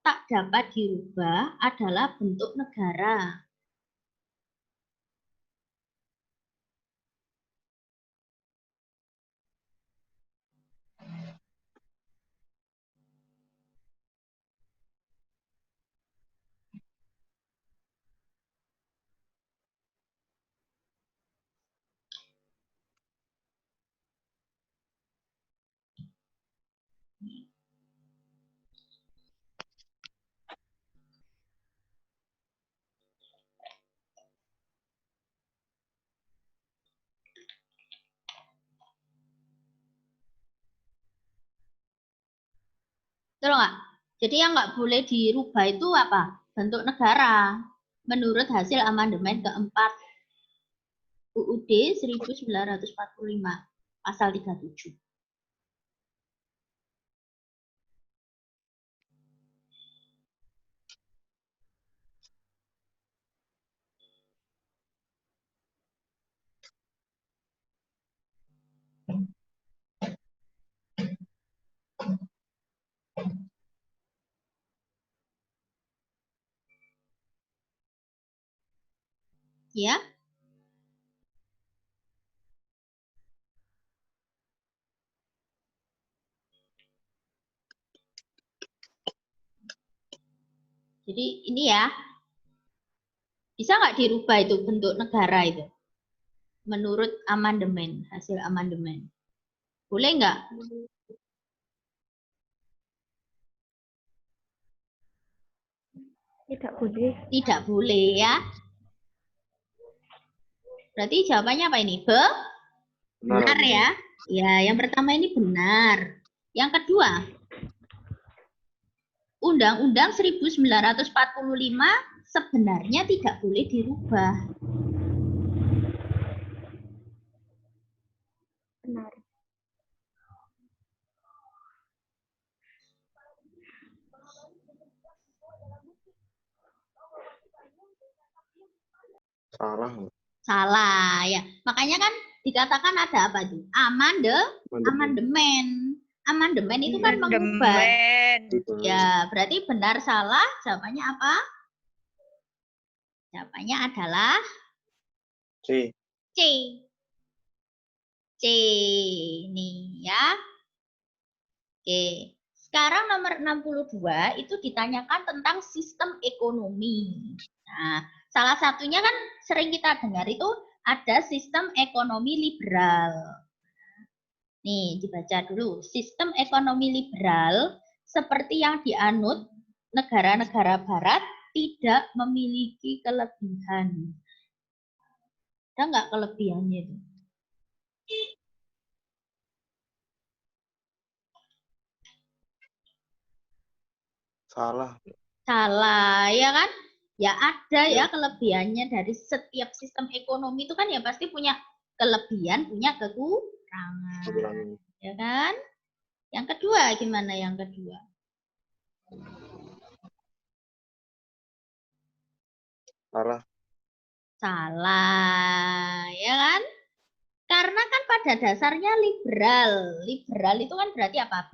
tak dapat dirubah adalah bentuk negara. Betul nggak? Jadi yang nggak boleh dirubah itu apa? Bentuk negara. Menurut hasil amandemen keempat UUD 1945 pasal 37. Ya. Jadi ini ya, bisa nggak dirubah itu bentuk negara itu? Menurut amandemen, hasil amandemen. Boleh nggak? Tidak boleh. Tidak boleh ya. Berarti jawabannya apa ini? Benar ya. Ya, yang pertama ini benar. Yang kedua, Undang-Undang 1945 sebenarnya tidak boleh dirubah. Benar. Salah. Salah ya. Makanya kan dikatakan ada apa itu? Amandemen. Amandemen itu kan mengubah. Ya, berarti benar salah jawabannya apa? Jawabannya adalah C. C. C nih ya. Oke. Sekarang nomor 62 itu ditanyakan tentang sistem ekonomi. Nah, salah satunya kan sering kita dengar itu ada sistem ekonomi liberal. Nih, dibaca dulu. Sistem ekonomi liberal seperti yang dianut negara-negara barat tidak memiliki kelebihan. Ada nggak kelebihannya itu? Salah. Salah, ya kan? Ya ada ya kelebihannya dari setiap sistem ekonomi itu kan ya pasti punya kelebihan, punya kekurangan. Ya kan? Yang kedua gimana yang kedua? Salah. Salah, ya kan? Karena kan pada dasarnya liberal. Liberal itu kan berarti apa?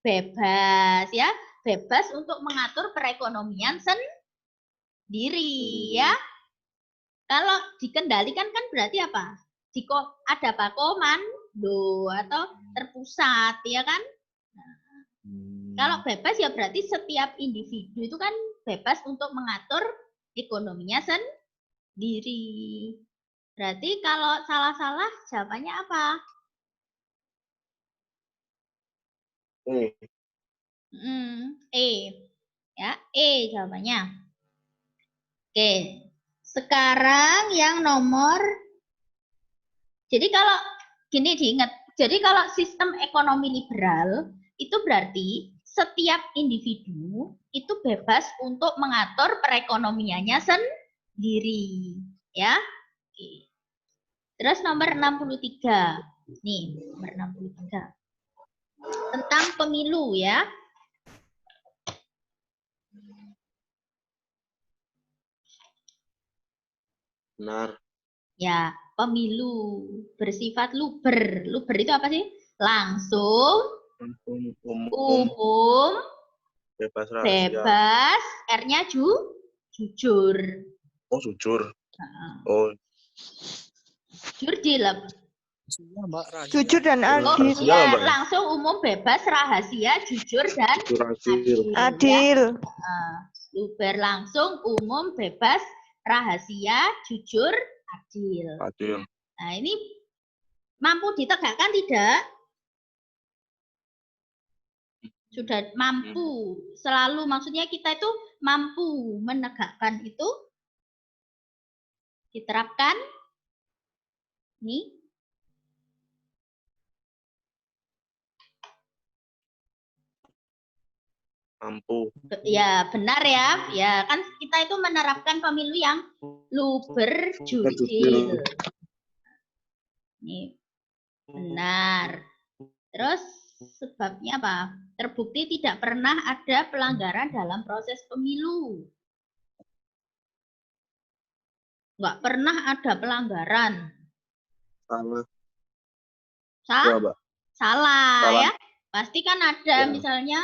Bebas ya. Bebas untuk mengatur perekonomian sendiri ya. Kalau dikendalikan kan berarti apa? Ada apa? Komando atau terpusat ya kan? Kalau bebas ya berarti setiap individu itu kan bebas untuk mengatur ekonominya sendiri. Berarti kalau salah-salah jawabannya apa? E. Ya, E jawabannya. Oke. Sekarang yang nomor. Jadi kalau gini diingat. Jadi kalau sistem ekonomi liberal itu berarti setiap individu itu bebas untuk mengatur perekonomiannya sendiri, ya. Oke. Terus nomor 63. Nih, nomor 63. Tentang pemilu ya. Benar. Ya, pemilu bersifat luber. Luber itu apa sih? Langsung, umum, bebas rahasia. bebas, R-nya jujur. Oh, jujur. Oh, Jurdil. Jujur dan adil. Oh, ya, langsung, umum, bebas, rahasia, jujur, dan Adil. Ya. Luber langsung, umum, bebas, rahasia, jujur, adil. adil. Nah, ini mampu ditegakkan tidak? Sudah mampu. Selalu maksudnya kita itu mampu menegakkan itu. Diterapkan. Nih. Mampu. Ya, benar ya. Ya, kan kita itu menerapkan pemilu yang luber, jurdil. Nih. Benar. Terus sebabnya apa? Terbukti tidak pernah ada pelanggaran dalam proses pemilu. Nggak pernah ada pelanggaran. Salah. Salah ya. Pasti kan ada misalnya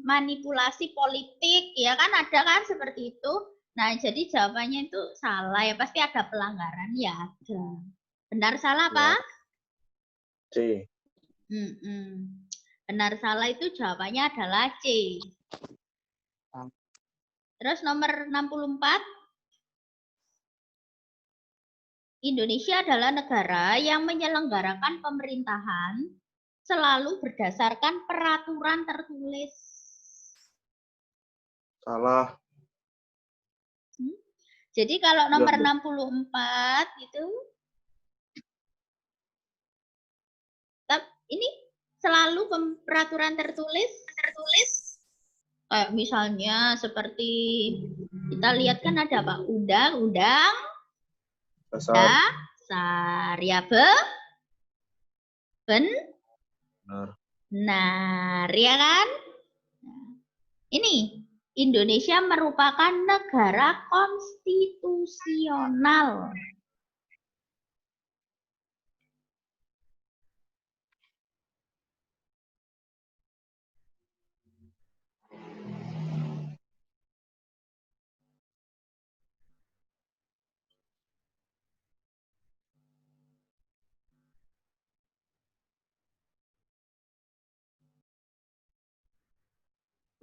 manipulasi politik, ya kan ada kan seperti itu. Nah, jadi jawabannya itu salah ya. Pasti ada pelanggaran ya. Ada. Benar salah, Ya. Pak? C. Benar salah itu jawabannya adalah C. Terus nomor 64. Indonesia adalah negara yang menyelenggarakan pemerintahan selalu berdasarkan peraturan tertulis. Salah. Jadi kalau nomor Ya, 64 itu ini selalu peraturan tertulis kayak misalnya seperti kita lihat kan ada apa? Undang-undang dasar. dasar ya benar ya kan? Ini Indonesia merupakan negara konstitusional.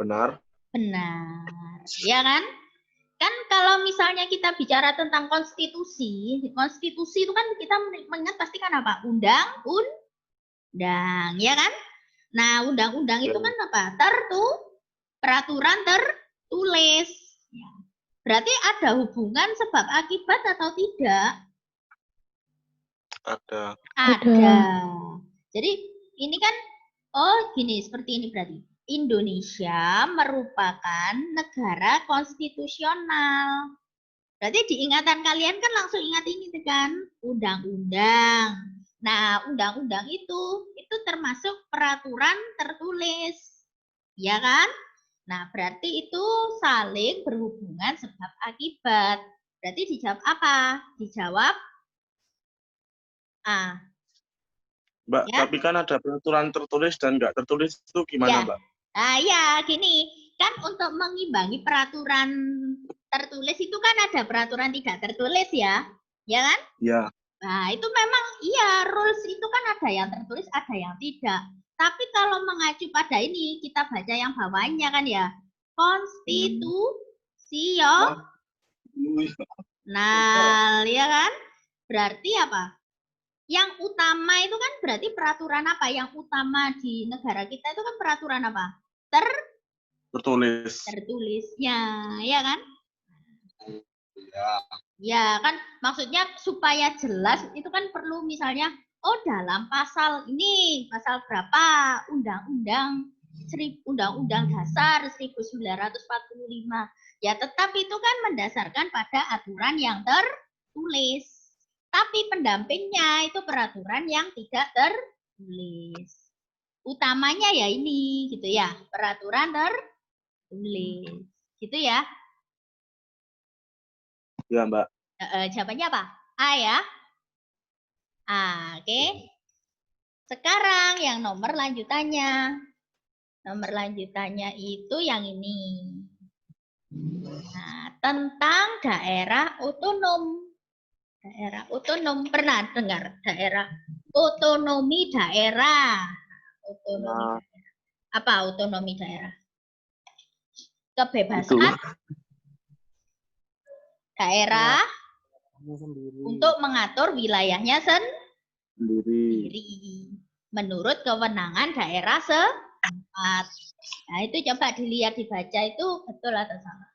Benar. Benar, ya kan? Kan kalau misalnya kita bicara tentang konstitusi itu kan kita mengingat pasti kan apa? Undang, ya kan? Nah, undang-undang itu kan apa? Peraturan tertulis. Ya. Berarti ada hubungan sebab akibat atau tidak? Ada. Jadi ini kan, gini, seperti ini berarti. Indonesia merupakan negara konstitusional. Berarti di ingatan kalian kan langsung ingat ini kan, undang-undang. Nah, undang-undang itu termasuk peraturan tertulis. Ya kan? Nah, berarti itu saling berhubungan sebab akibat. Berarti dijawab apa? Dijawab A. Mbak, Ya. tapi kan ada peraturan tertulis dan nggak tertulis itu gimana, Ya. Mbak? Nah, ya, gini. Kan untuk mengimbangi peraturan tertulis itu kan ada peraturan tidak tertulis ya. Ya kan? Ya. Nah, itu memang iya, rules itu kan ada yang tertulis, ada yang tidak. Tapi kalau mengacu pada ini, kita baca yang bawahnya kan ya. Konstitusional, ya kan? Berarti apa? Yang utama itu kan berarti peraturan apa? Yang utama di negara kita itu kan peraturan apa? Tertulisnya, ya kan? Ya kan, maksudnya supaya jelas itu kan perlu misalnya, dalam pasal ini, pasal berapa, Undang-Undang Dasar 1945. Ya tetap itu kan mendasarkan pada aturan yang tertulis. Tapi pendampingnya itu peraturan yang tidak tertulis. Utamanya ya ini gitu ya, peraturan tertulis. Gitu ya. Ya, Mbak. Jawabannya apa? A ya. Oke. Sekarang yang nomor lanjutannya. Nomor lanjutannya itu yang ini. Nah, tentang daerah otonom. Daerah otonom pernah dengar daerah otonomi daerah. Otonomi daerah. Apa otonomi daerah? Kebebasan daerah untuk mengatur wilayahnya sendiri menurut kewenangan daerah setempat. Nah, itu coba dilihat dibaca itu betul atau salah.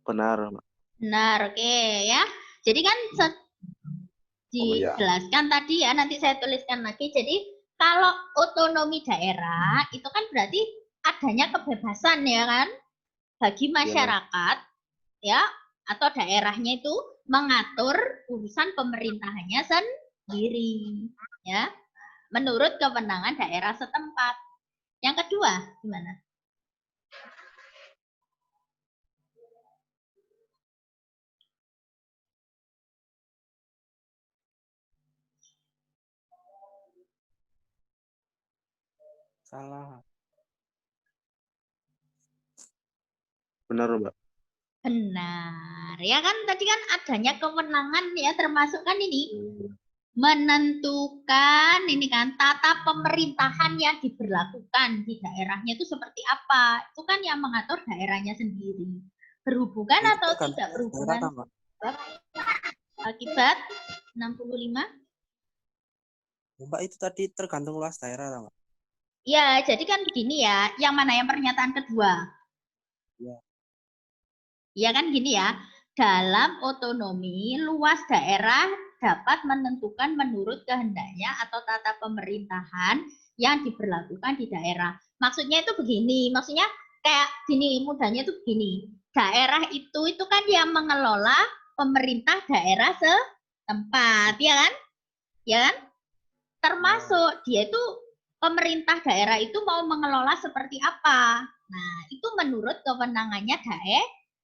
Benar, Mbak. Benar, oke ya. Jadi kan dijelaskan tadi ya, nanti saya tuliskan lagi. Jadi kalau otonomi daerah itu kan berarti adanya kebebasan ya kan bagi masyarakat ya atau daerahnya itu mengatur urusan pemerintahannya sendiri ya. menurut kewenangan daerah setempat. Yang kedua, gimana? Salah. Benar, Mbak. Benar. Ya kan tadi kan adanya kewenangan ya termasuk kan ini menentukan ini kan tata pemerintahan yang diberlakukan di daerahnya itu seperti apa. Itu kan yang mengatur daerahnya sendiri. Berhubungan Itu atau tergantung tidak daerah, berhubungan? kan, Mbak? Akibat 65. Mbak itu tadi tergantung luas daerah, kan, Mbak? Ya, jadi kan begini ya. Yang mana yang pernyataan kedua? Ya. Ya kan gini ya. Dalam otonomi, luas daerah dapat menentukan menurut kehendaknya atau tata pemerintahan yang diberlakukan di daerah. Maksudnya itu begini, maksudnya kayak gini, mudahnya itu begini. Daerah itu kan yang mengelola pemerintah daerah setempat, ya kan? Ya kan? Termasuk dia itu pemerintah daerah itu mau mengelola seperti apa. Nah, itu menurut kewenangannya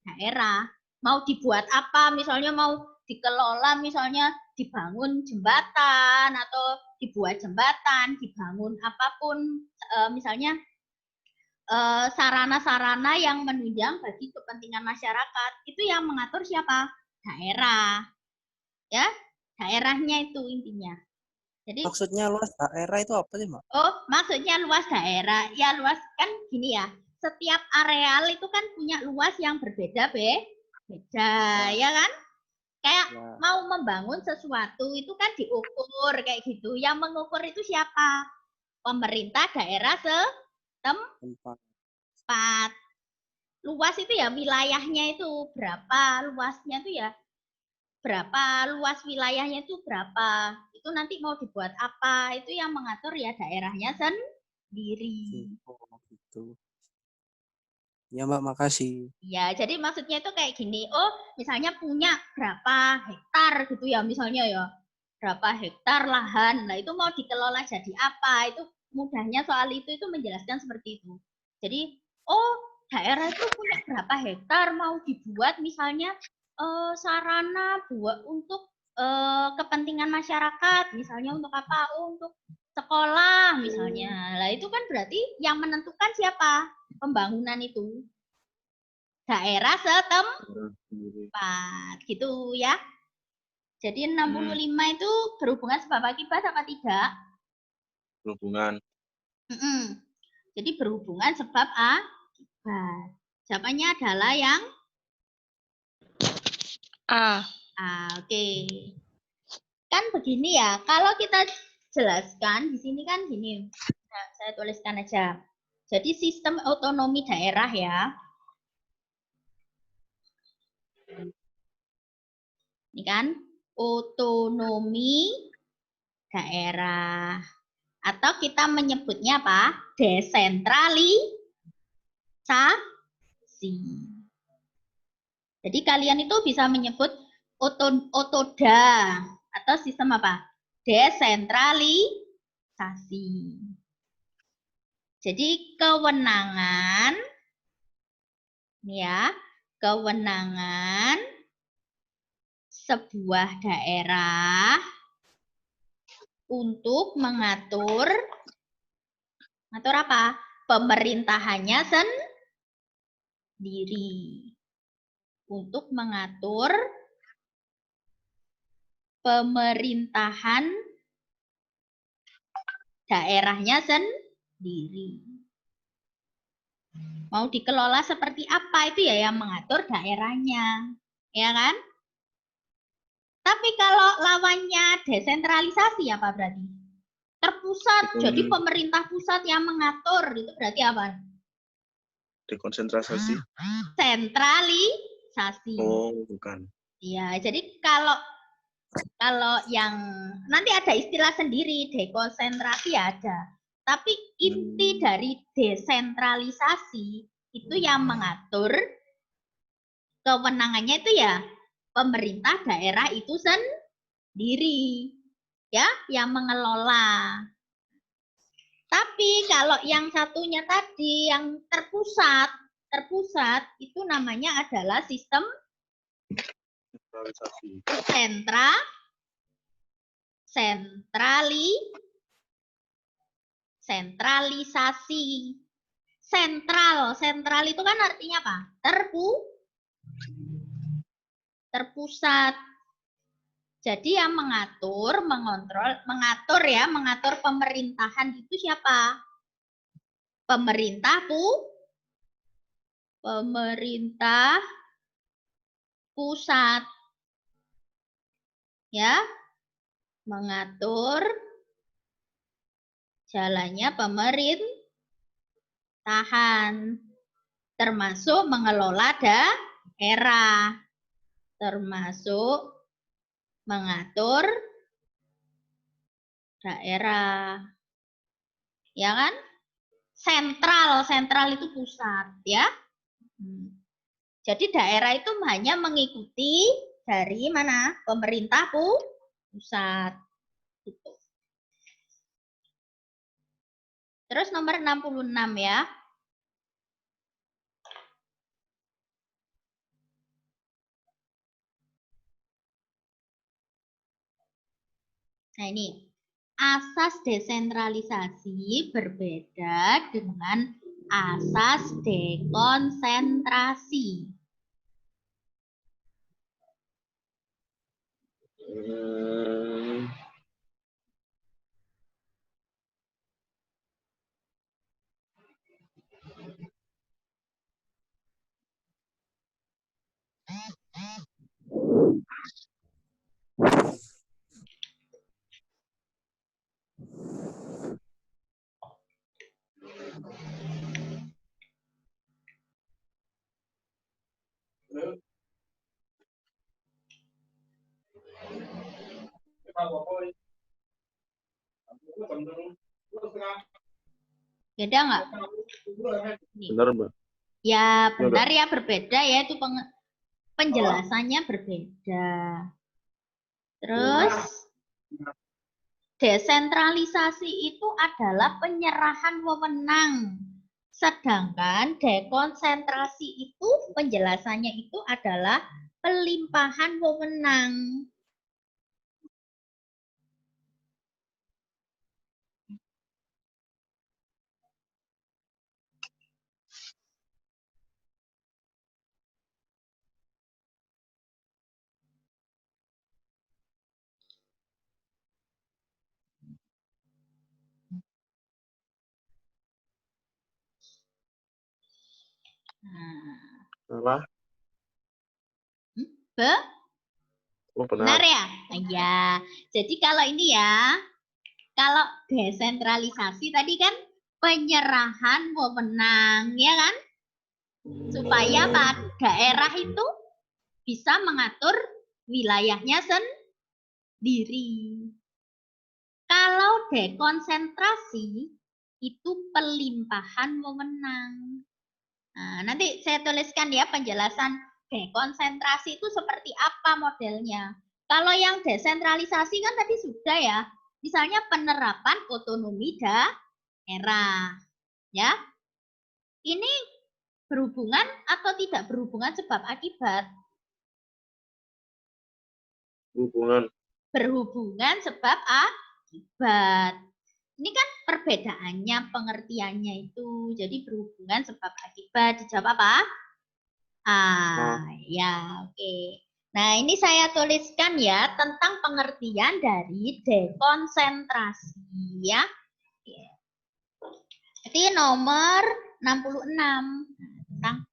daerah. Mau dibuat apa, misalnya mau dikelola, misalnya dibangun jembatan atau dibuat jembatan, dibangun apapun, misalnya sarana-sarana yang menunjang bagi kepentingan masyarakat, itu yang mengatur siapa? Daerah. Ya, daerahnya itu intinya. Jadi Maksudnya luas daerah itu apa sih, Mbak? oh, maksudnya luas daerah. Ya luas kan gini ya. Setiap areal itu kan punya luas yang berbeda, beda, ya kan? Kayak mau membangun sesuatu itu kan diukur kayak gitu. Yang mengukur itu siapa? Pemerintah daerah setempat. Luas itu ya wilayahnya itu berapa luasnya itu ya berapa luas wilayahnya itu berapa itu nanti mau dibuat apa itu yang mengatur ya daerahnya sendiri. Oh, gitu. Ya, Mbak, makasih. Ya, jadi maksudnya itu kayak gini. Oh, misalnya punya berapa hektar gitu ya, misalnya ya. Berapa hektar lahan. Nah, itu mau dikelola jadi apa? Itu mudahnya soal itu menjelaskan seperti itu. Jadi, oh, daerah itu punya berapa hektar mau dibuat misalnya sarana buat untuk kepentingan masyarakat, misalnya untuk apa? Oh, untuk sekolah misalnya. Lah itu kan berarti yang menentukan siapa? Pembangunan itu. Daerah setempat gitu ya. Jadi 65 itu berhubungan sebab akibat apa tidak? Berhubungan. Jadi berhubungan sebab akibat. Jawabannya adalah yang A. Oke. Kan begini ya, kalau kita jelaskan di sini kan gini. Nah, saya tuliskan aja. Jadi sistem otonomi daerah ya. Ini kan otonomi daerah. Atau kita menyebutnya apa? Desentralisasi. Jadi kalian itu bisa menyebut otoda atau sistem apa? Desentralisasi. Jadi kewenangan ya, kewenangan sebuah daerah untuk mengatur apa? Pemerintahannya sendiri. Untuk mengatur pemerintahan daerahnya sendiri. Mau dikelola seperti apa itu ya yang mengatur daerahnya. Ya kan? Tapi kalau lawannya desentralisasi apa berarti? Terpusat, jadi pemerintah pusat yang mengatur, itu berarti apa? Dekonsentrasi. Sentralisasi. Oh, bukan. Iya, jadi kalau yang nanti ada istilah sendiri, dekonsentrasi ada. Tapi inti dari desentralisasi itu yang mengatur kewenangannya itu ya pemerintah daerah itu sendiri. Ya, yang mengelola. Tapi kalau yang satunya tadi yang terpusat itu namanya adalah sistem Sentralisasi. sentralisasi. Sentral itu kan artinya apa? Terpusat. Jadi yang mengatur pemerintahan itu siapa? Pemerintah pusat. Ya. Mengatur jalannya pemerintahan, termasuk mengelola daerah, termasuk mengatur daerah. Ya kan? Sentral itu pusat, ya. Jadi daerah itu hanya mengikuti dari mana? Pemerintah pusat. Gitu. Terus nomor 66 ya. Nah ini, asas desentralisasi berbeda dengan asas dekonsentrasi. Beda nggak? Benar, Mbak. Ya benar ya, berbeda ya, itu penjelasannya berbeda. Terus desentralisasi itu adalah penyerahan wewenang. Sedangkan dekonsentrasi itu penjelasannya itu adalah pelimpahan wewenang. Salah. Oh, Benar benar. ya? Ya. Jadi kalau ini ya, kalau desentralisasi tadi kan penyerahan wewenang, ya kan? Supaya daerah itu bisa mengatur wilayahnya sendiri. Kalau dekonsentrasi itu pelimpahan wewenang. Nah, nanti saya tuliskan ya penjelasan dekonsentrasi itu seperti apa modelnya. Kalau yang desentralisasi kan tadi sudah ya, misalnya penerapan otonomi daerah, ya. Ini berhubungan atau tidak berhubungan sebab akibat? Berhubungan sebab akibat. Ini kan perbedaannya pengertiannya itu. Jadi berhubungan sebab akibat. Dijawab apa? Ya, oke. Nah, ini saya tuliskan ya tentang pengertian dari dekonsentrasi ya. Jadi nomor 66 tentang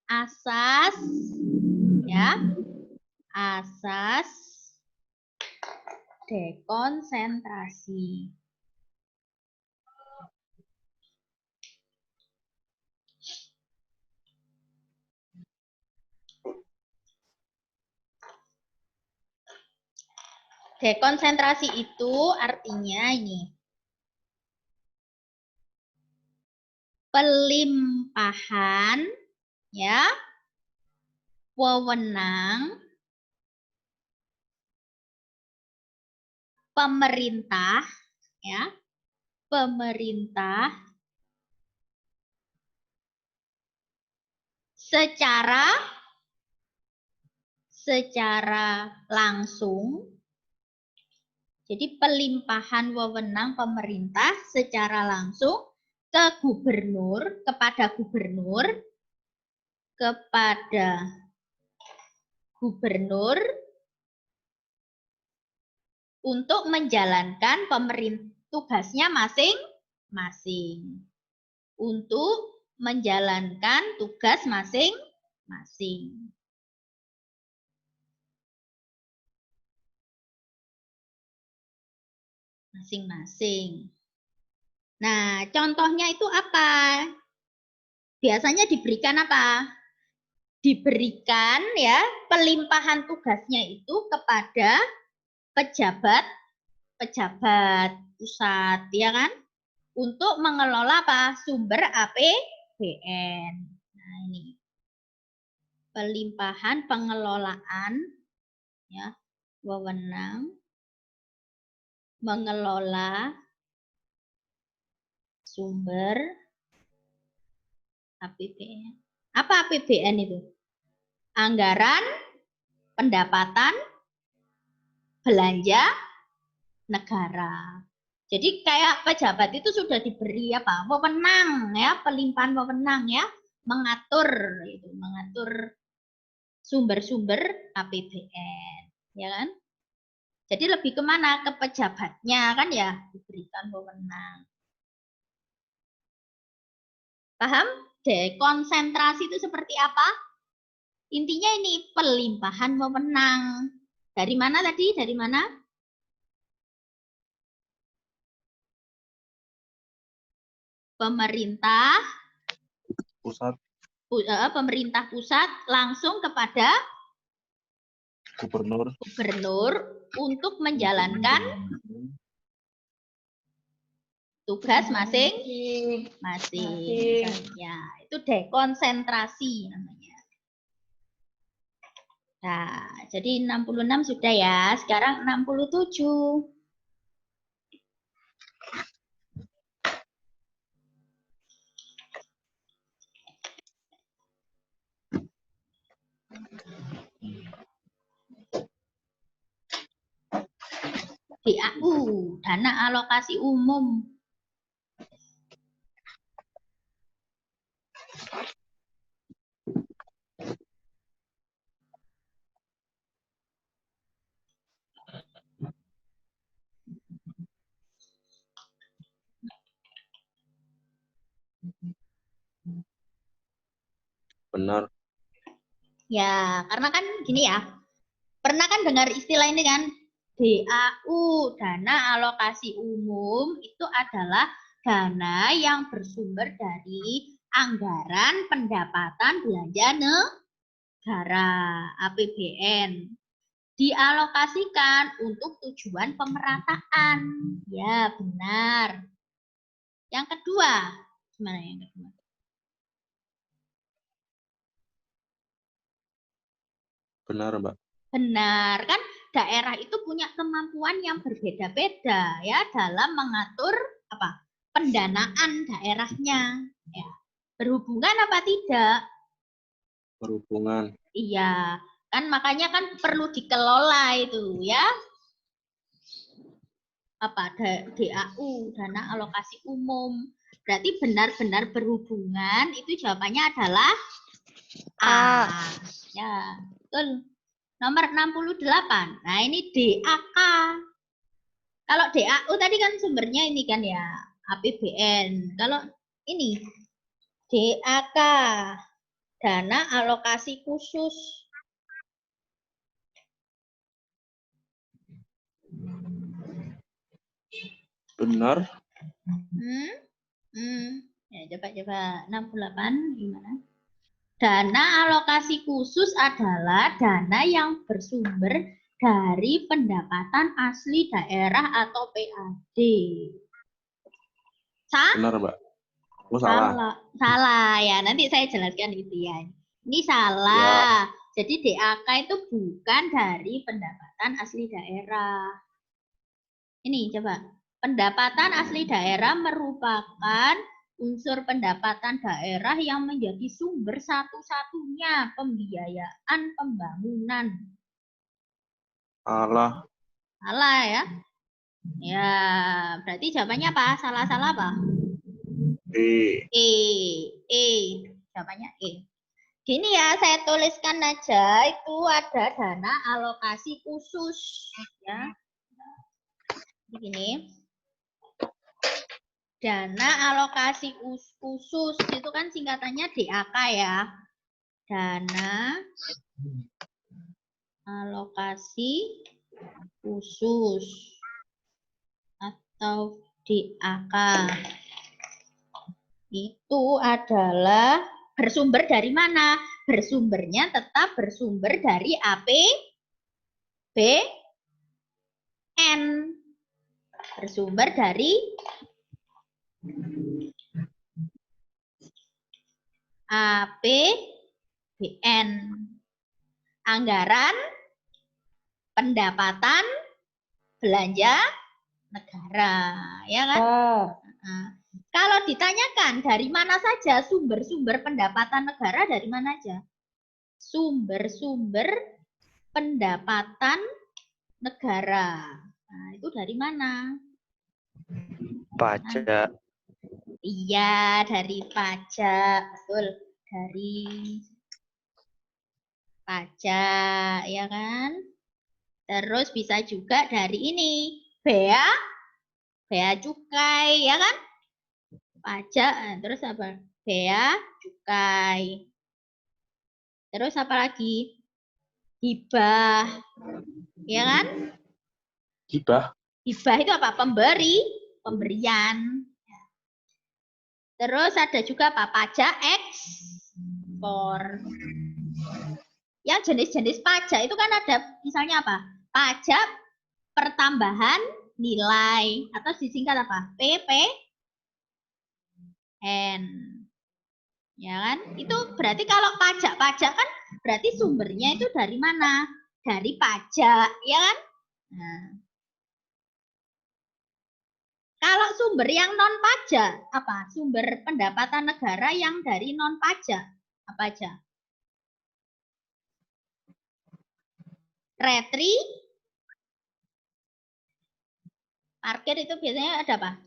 asas ya. Asas dekonsentrasi. Dekonsentrasi itu artinya ini. Pelimpahan ya wewenang pemerintah ya pemerintah secara langsung. Jadi pelimpahan wewenang pemerintah secara langsung ke gubernur, kepada gubernur untuk menjalankan tugasnya masing-masing. Untuk menjalankan tugas masing-masing. Nah, contohnya itu apa? Biasanya diberikan apa? Diberikan ya pelimpahan tugasnya itu kepada pejabat pusat, ya kan? Untuk mengelola apa? Sumber APBN. Nah, ini pelimpahan pengelolaan ya, wewenang mengelola sumber APBN. Apa APBN itu? Anggaran pendapatan belanja negara. Jadi kayak pejabat itu sudah diberi apa? Wewenang ya, pelimpahan wewenang ya, mengatur sumber-sumber APBN, ya kan? Jadi lebih kemana? Ke pejabatnya kan ya, diberikan wewenang. Paham? Dekonsentrasi itu seperti apa? Intinya ini pelimpahan wewenang. Dari mana tadi? Dari mana? Pemerintah pusat langsung kepada gubernur untuk menjalankan tugas masing-masing. Ya, itu dekonsentrasi namanya. Nah, jadi 66 sudah ya. Sekarang 67. DAU, dana alokasi umum. Benar. Ya, karena kan gini ya. Pernah kan dengar istilah ini kan? DAU, dana alokasi umum, itu adalah dana yang bersumber dari anggaran pendapatan belanja negara, APBN. Dialokasikan untuk tujuan pemerataan. Ya, benar. Yang kedua, gimana yang kedua? Benar, Mbak. Benar, kan daerah itu punya kemampuan yang berbeda-beda ya dalam mengatur apa? Pendanaan daerahnya. Ya. Berhubungan apa tidak? Berhubungan. Iya, kan makanya kan perlu dikelola itu ya. Apa? DAU, dana alokasi umum. Berarti benar-benar berhubungan, itu jawabannya adalah A. Ya, betul. Nomor 68. Nah, ini DAK. Kalau DAU tadi kan sumbernya ini kan ya, APBN. Kalau ini DAK, dana alokasi khusus. Benar. Ya, coba 68 gimana? Dana alokasi khusus adalah dana yang bersumber dari pendapatan asli daerah atau PAD. Benar, Mbak. Oh, salah. Salah ya, nanti saya jelaskan itu ya. Ini salah. Ya. Jadi DAK itu bukan dari pendapatan asli daerah. Ini coba. Pendapatan asli daerah merupakan unsur pendapatan daerah yang menjadi sumber satu-satunya pembiayaan pembangunan. Salah. Salah ya. Ya, berarti jawabannya apa? Salah-salah apa? E. Jawabannya E. Gini ya, saya tuliskan aja, itu ada dana alokasi khusus. Ya. Begini. Dana alokasi khusus, itu kan singkatannya DAK ya. Dana alokasi khusus atau DAK. Itu adalah bersumber dari mana? Bersumbernya tetap bersumber dari APBN. Bersumber dari APBN. Anggaran pendapatan belanja negara, ya kan? Nah, kalau ditanyakan dari mana saja sumber-sumber pendapatan negara, dari mana aja? Sumber-sumber pendapatan negara. Nah, itu dari mana? Pajak. Iya, dari pajak, betul. Dari pajak, ya kan? Terus bisa juga dari ini, bea cukai, ya kan? Pajak, terus apa? Bea cukai. Terus apa lagi? Hibah, ya kan? Hibah. Hibah itu apa? Pemberian. Terus ada juga apa? Pajak ekspor. Yang jenis-jenis pajak itu kan ada misalnya apa? Pajak pertambahan nilai atau disingkat apa? PPN. Ya kan? Itu berarti kalau pajak-pajak kan berarti sumbernya itu dari mana? Dari pajak, ya kan? Nah. Kalau sumber yang non pajak, apa? Sumber pendapatan negara yang dari non pajak, apa aja? Parkir itu biasanya ada apa?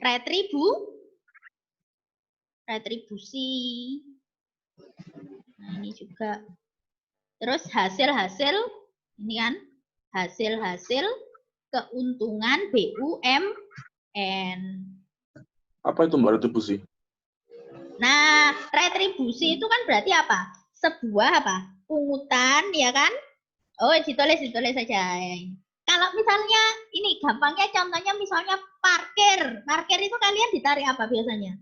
Retribusi. Nah, ini juga. Terus hasil-hasil, ini kan hasil-hasil keuntungan BUMN. Apa itu Mbak retribusi? Nah, retribusi itu kan berarti apa? Sebuah apa? Pungutan, ya kan? Oh, ditulis saja. Kalau misalnya, ini gampangnya contohnya misalnya parkir. Parkir itu kalian ditarik apa biasanya?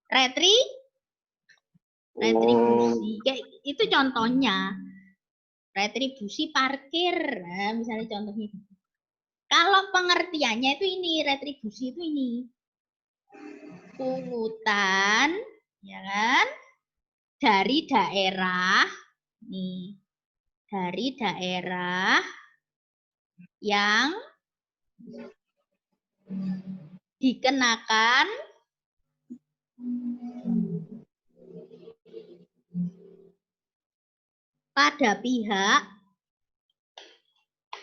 Retribusi. Kayak itu contohnya. Retribusi parkir. Nah, misalnya contohnya. Kalau pengertiannya itu ini, retribusi itu ini. Pungutan, ya kan? Dari daerah, nih. Dari daerah yang dikenakan pada pihak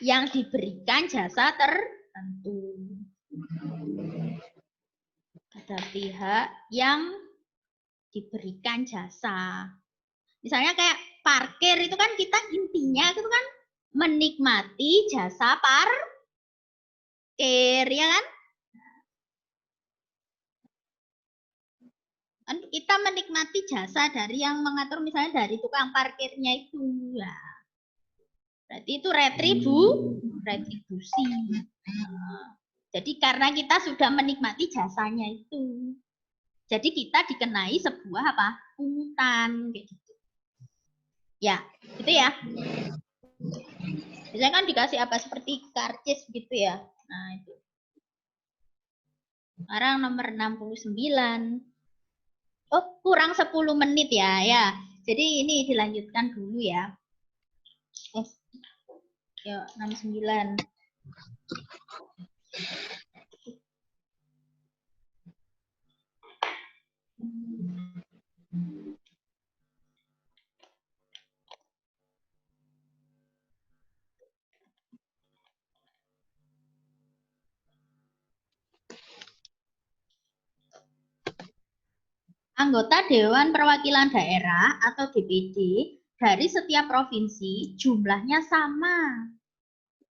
yang diberikan jasa tertentu. Pada pihak yang diberikan jasa. Misalnya kayak parkir itu kan kita intinya itu kan menikmati jasa parkir, ya kan? Kan kita menikmati jasa dari yang mengatur misalnya dari tukang parkirnya itu ya. Berarti itu retribusi. Jadi karena kita sudah menikmati jasanya itu. Jadi kita dikenai sebuah apa? Pungutan kayak gitu. Ya, gitu ya. Biasanya kan dikasih apa seperti karcis gitu ya. Nah, itu. Sekarang nomor 69. Oh, kurang 10 menit ya, ya. Jadi ini dilanjutkan dulu ya. Yuk, 69. Anggota Dewan Perwakilan Daerah atau DPD dari setiap provinsi jumlahnya sama.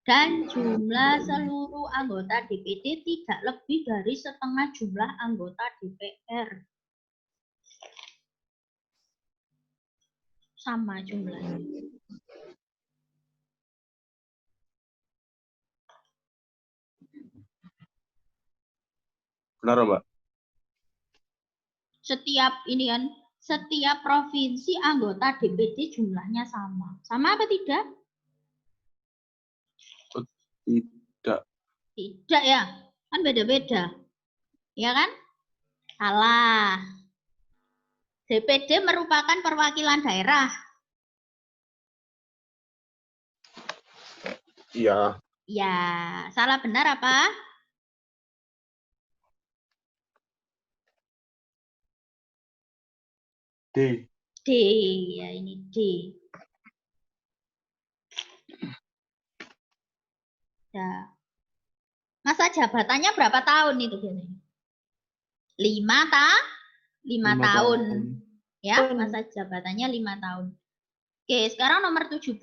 Dan jumlah seluruh anggota DPD tidak lebih dari setengah jumlah anggota DPR. Sama jumlahnya. Benar, Mbak? Setiap provinsi anggota DPD jumlahnya sama. Sama apa tidak? Tidak. Tidak ya, kan beda-beda. Ya kan? Salah. DPD merupakan perwakilan daerah. Iya. Ya, salah benar apa? D. D, ya ini D. Ya. Masa jabatannya berapa tahun itu biasanya? 5 tahun. Ya, masa jabatannya 5 tahun. Oke, sekarang nomor 70.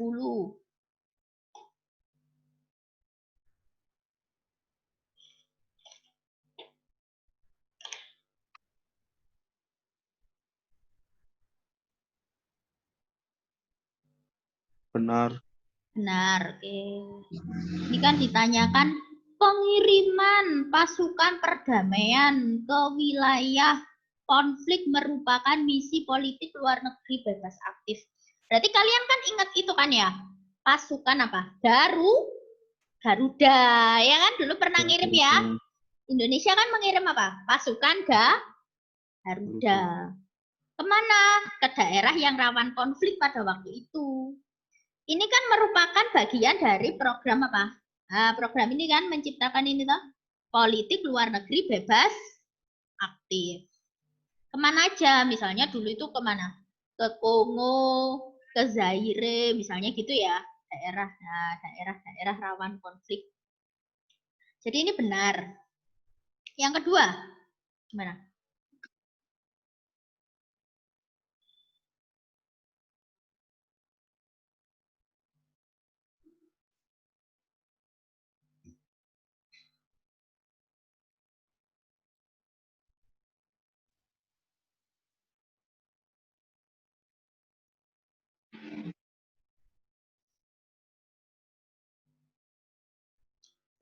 Benar. Benar, oke. Ini kan ditanyakan pengiriman pasukan perdamaian ke wilayah konflik merupakan misi politik luar negeri bebas aktif. Berarti kalian kan ingat itu kan ya? Pasukan apa? Garuda, ya kan? Dulu pernah ngirim ya? Indonesia kan mengirim apa? Pasukan Garuda. Kemana? Ke daerah yang rawan konflik pada waktu itu. Ini kan merupakan bagian dari program apa? Nah, program ini kan menciptakan ini toh, politik luar negeri bebas aktif. Kemana aja? Misalnya dulu itu kemana? Ke Kongo, ke Zaire, misalnya gitu ya, daerah-daerah rawan konflik. Jadi ini benar. Yang kedua, gimana?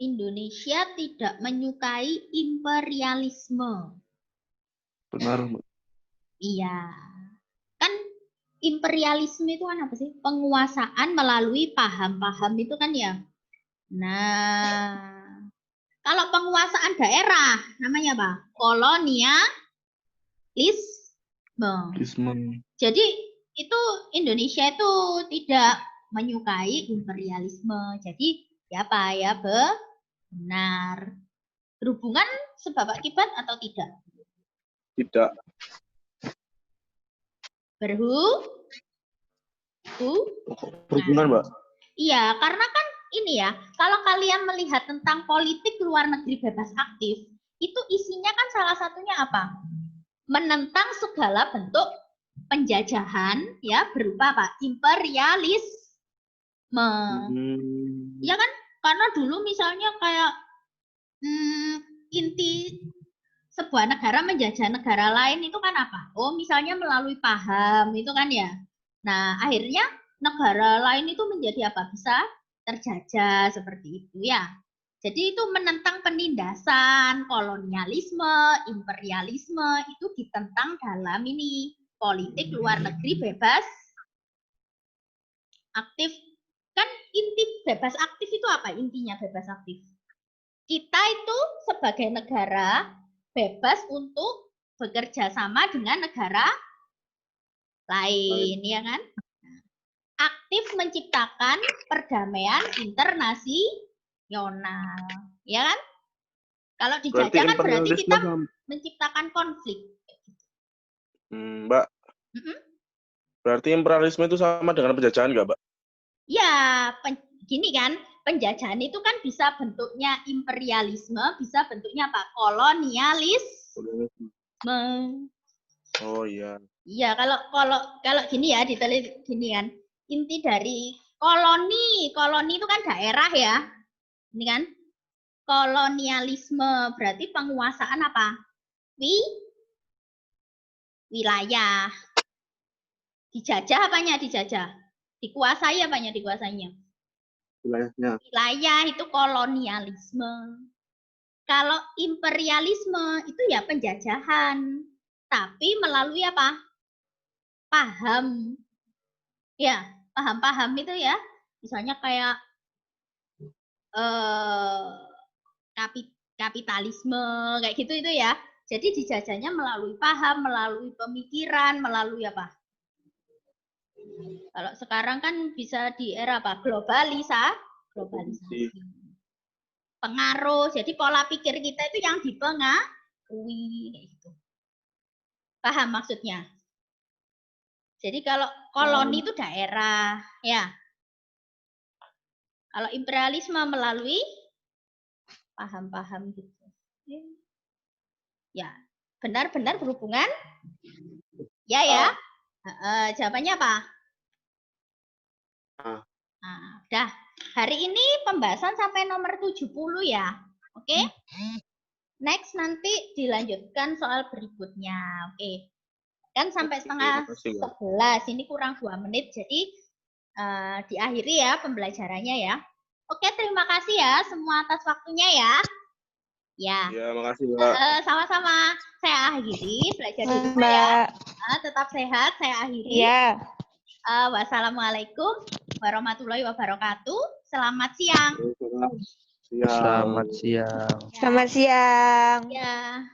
Indonesia tidak menyukai imperialisme. Benar, Mbak. Iya. Kan imperialisme itu kan apa sih? Penguasaan melalui paham-paham itu kan ya. Nah, kalau penguasaan daerah namanya apa? Kolonialisme. Jadi itu Indonesia itu tidak menyukai imperialisme. Jadi ya apa ya benar. Berhubungan sebab akibat atau tidak? Tidak. Berhubungan, Mbak? Iya, karena kan ini ya, kalau kalian melihat tentang politik luar negeri bebas aktif, itu isinya kan salah satunya apa? Menentang segala bentuk penjajahan ya berupa apa? Imperialisme. Ya kan? Karena dulu misalnya kayak inti sebuah negara menjajah negara lain itu kan apa? Oh, misalnya melalui paham itu kan ya. Nah, akhirnya negara lain itu menjadi apa? Bisa terjajah seperti itu ya. Jadi itu menentang penindasan, kolonialisme, imperialisme itu ditentang dalam ini politik luar negeri bebas aktif. Kan inti bebas aktif itu apa? Intinya bebas aktif. Kita itu sebagai negara bebas untuk bekerja sama dengan negara lain, ya kan? Aktif menciptakan perdamaian internasional, ya kan? Kalau dijajah kan berarti kita menciptakan konflik. Mbak, Mm-mm. berarti imperialisme itu sama dengan penjajahan nggak, Mbak? Ya, gini kan, penjajahan itu kan bisa bentuknya imperialisme, bisa bentuknya apa? Kolonialisme. Oh iya. Iya, kalau gini ya, diteliti gini kan. Inti dari koloni itu kan daerah ya. Ini kan kolonialisme berarti penguasaan apa? Wilayah. Dijajah apanya dijajah? Dikuasai apanya dikuasainya? Wilayahnya. Wilayah itu kolonialisme. Kalau imperialisme itu ya penjajahan, tapi melalui apa? Paham. Ya, paham-paham itu ya. Misalnya kayak kapitalisme kayak gitu itu ya. Jadi dijajahnya melalui paham, melalui pemikiran, melalui apa? Kalau sekarang kan bisa di era apa? Globalisasi. Pengaruh. Jadi pola pikir kita itu yang dipengaruhi kayak gitu. Paham maksudnya? Jadi kalau koloni itu daerah, ya. Kalau imperialisme melalui paham-paham gitu. Ya, benar-benar berhubungan? Ya. Jawabannya apa? Nah, udah. Hari ini pembahasan sampai nomor 70 ya. Oke? Next nanti dilanjutkan soal berikutnya. Oke. Kan sampai setengah 11. Ini kurang 2 menit. Jadi diakhiri ya pembelajarannya ya. Oke, terima kasih ya semua atas waktunya ya. Ya, makasih, Mbak. Sama-sama. Saya akhiri belajar di rumah ya. Tetap sehat, saya akhiri. Iya. Wassalamualaikum warahmatullahi wabarakatuh. Selamat siang. Selamat siang. Selamat siang. Ya.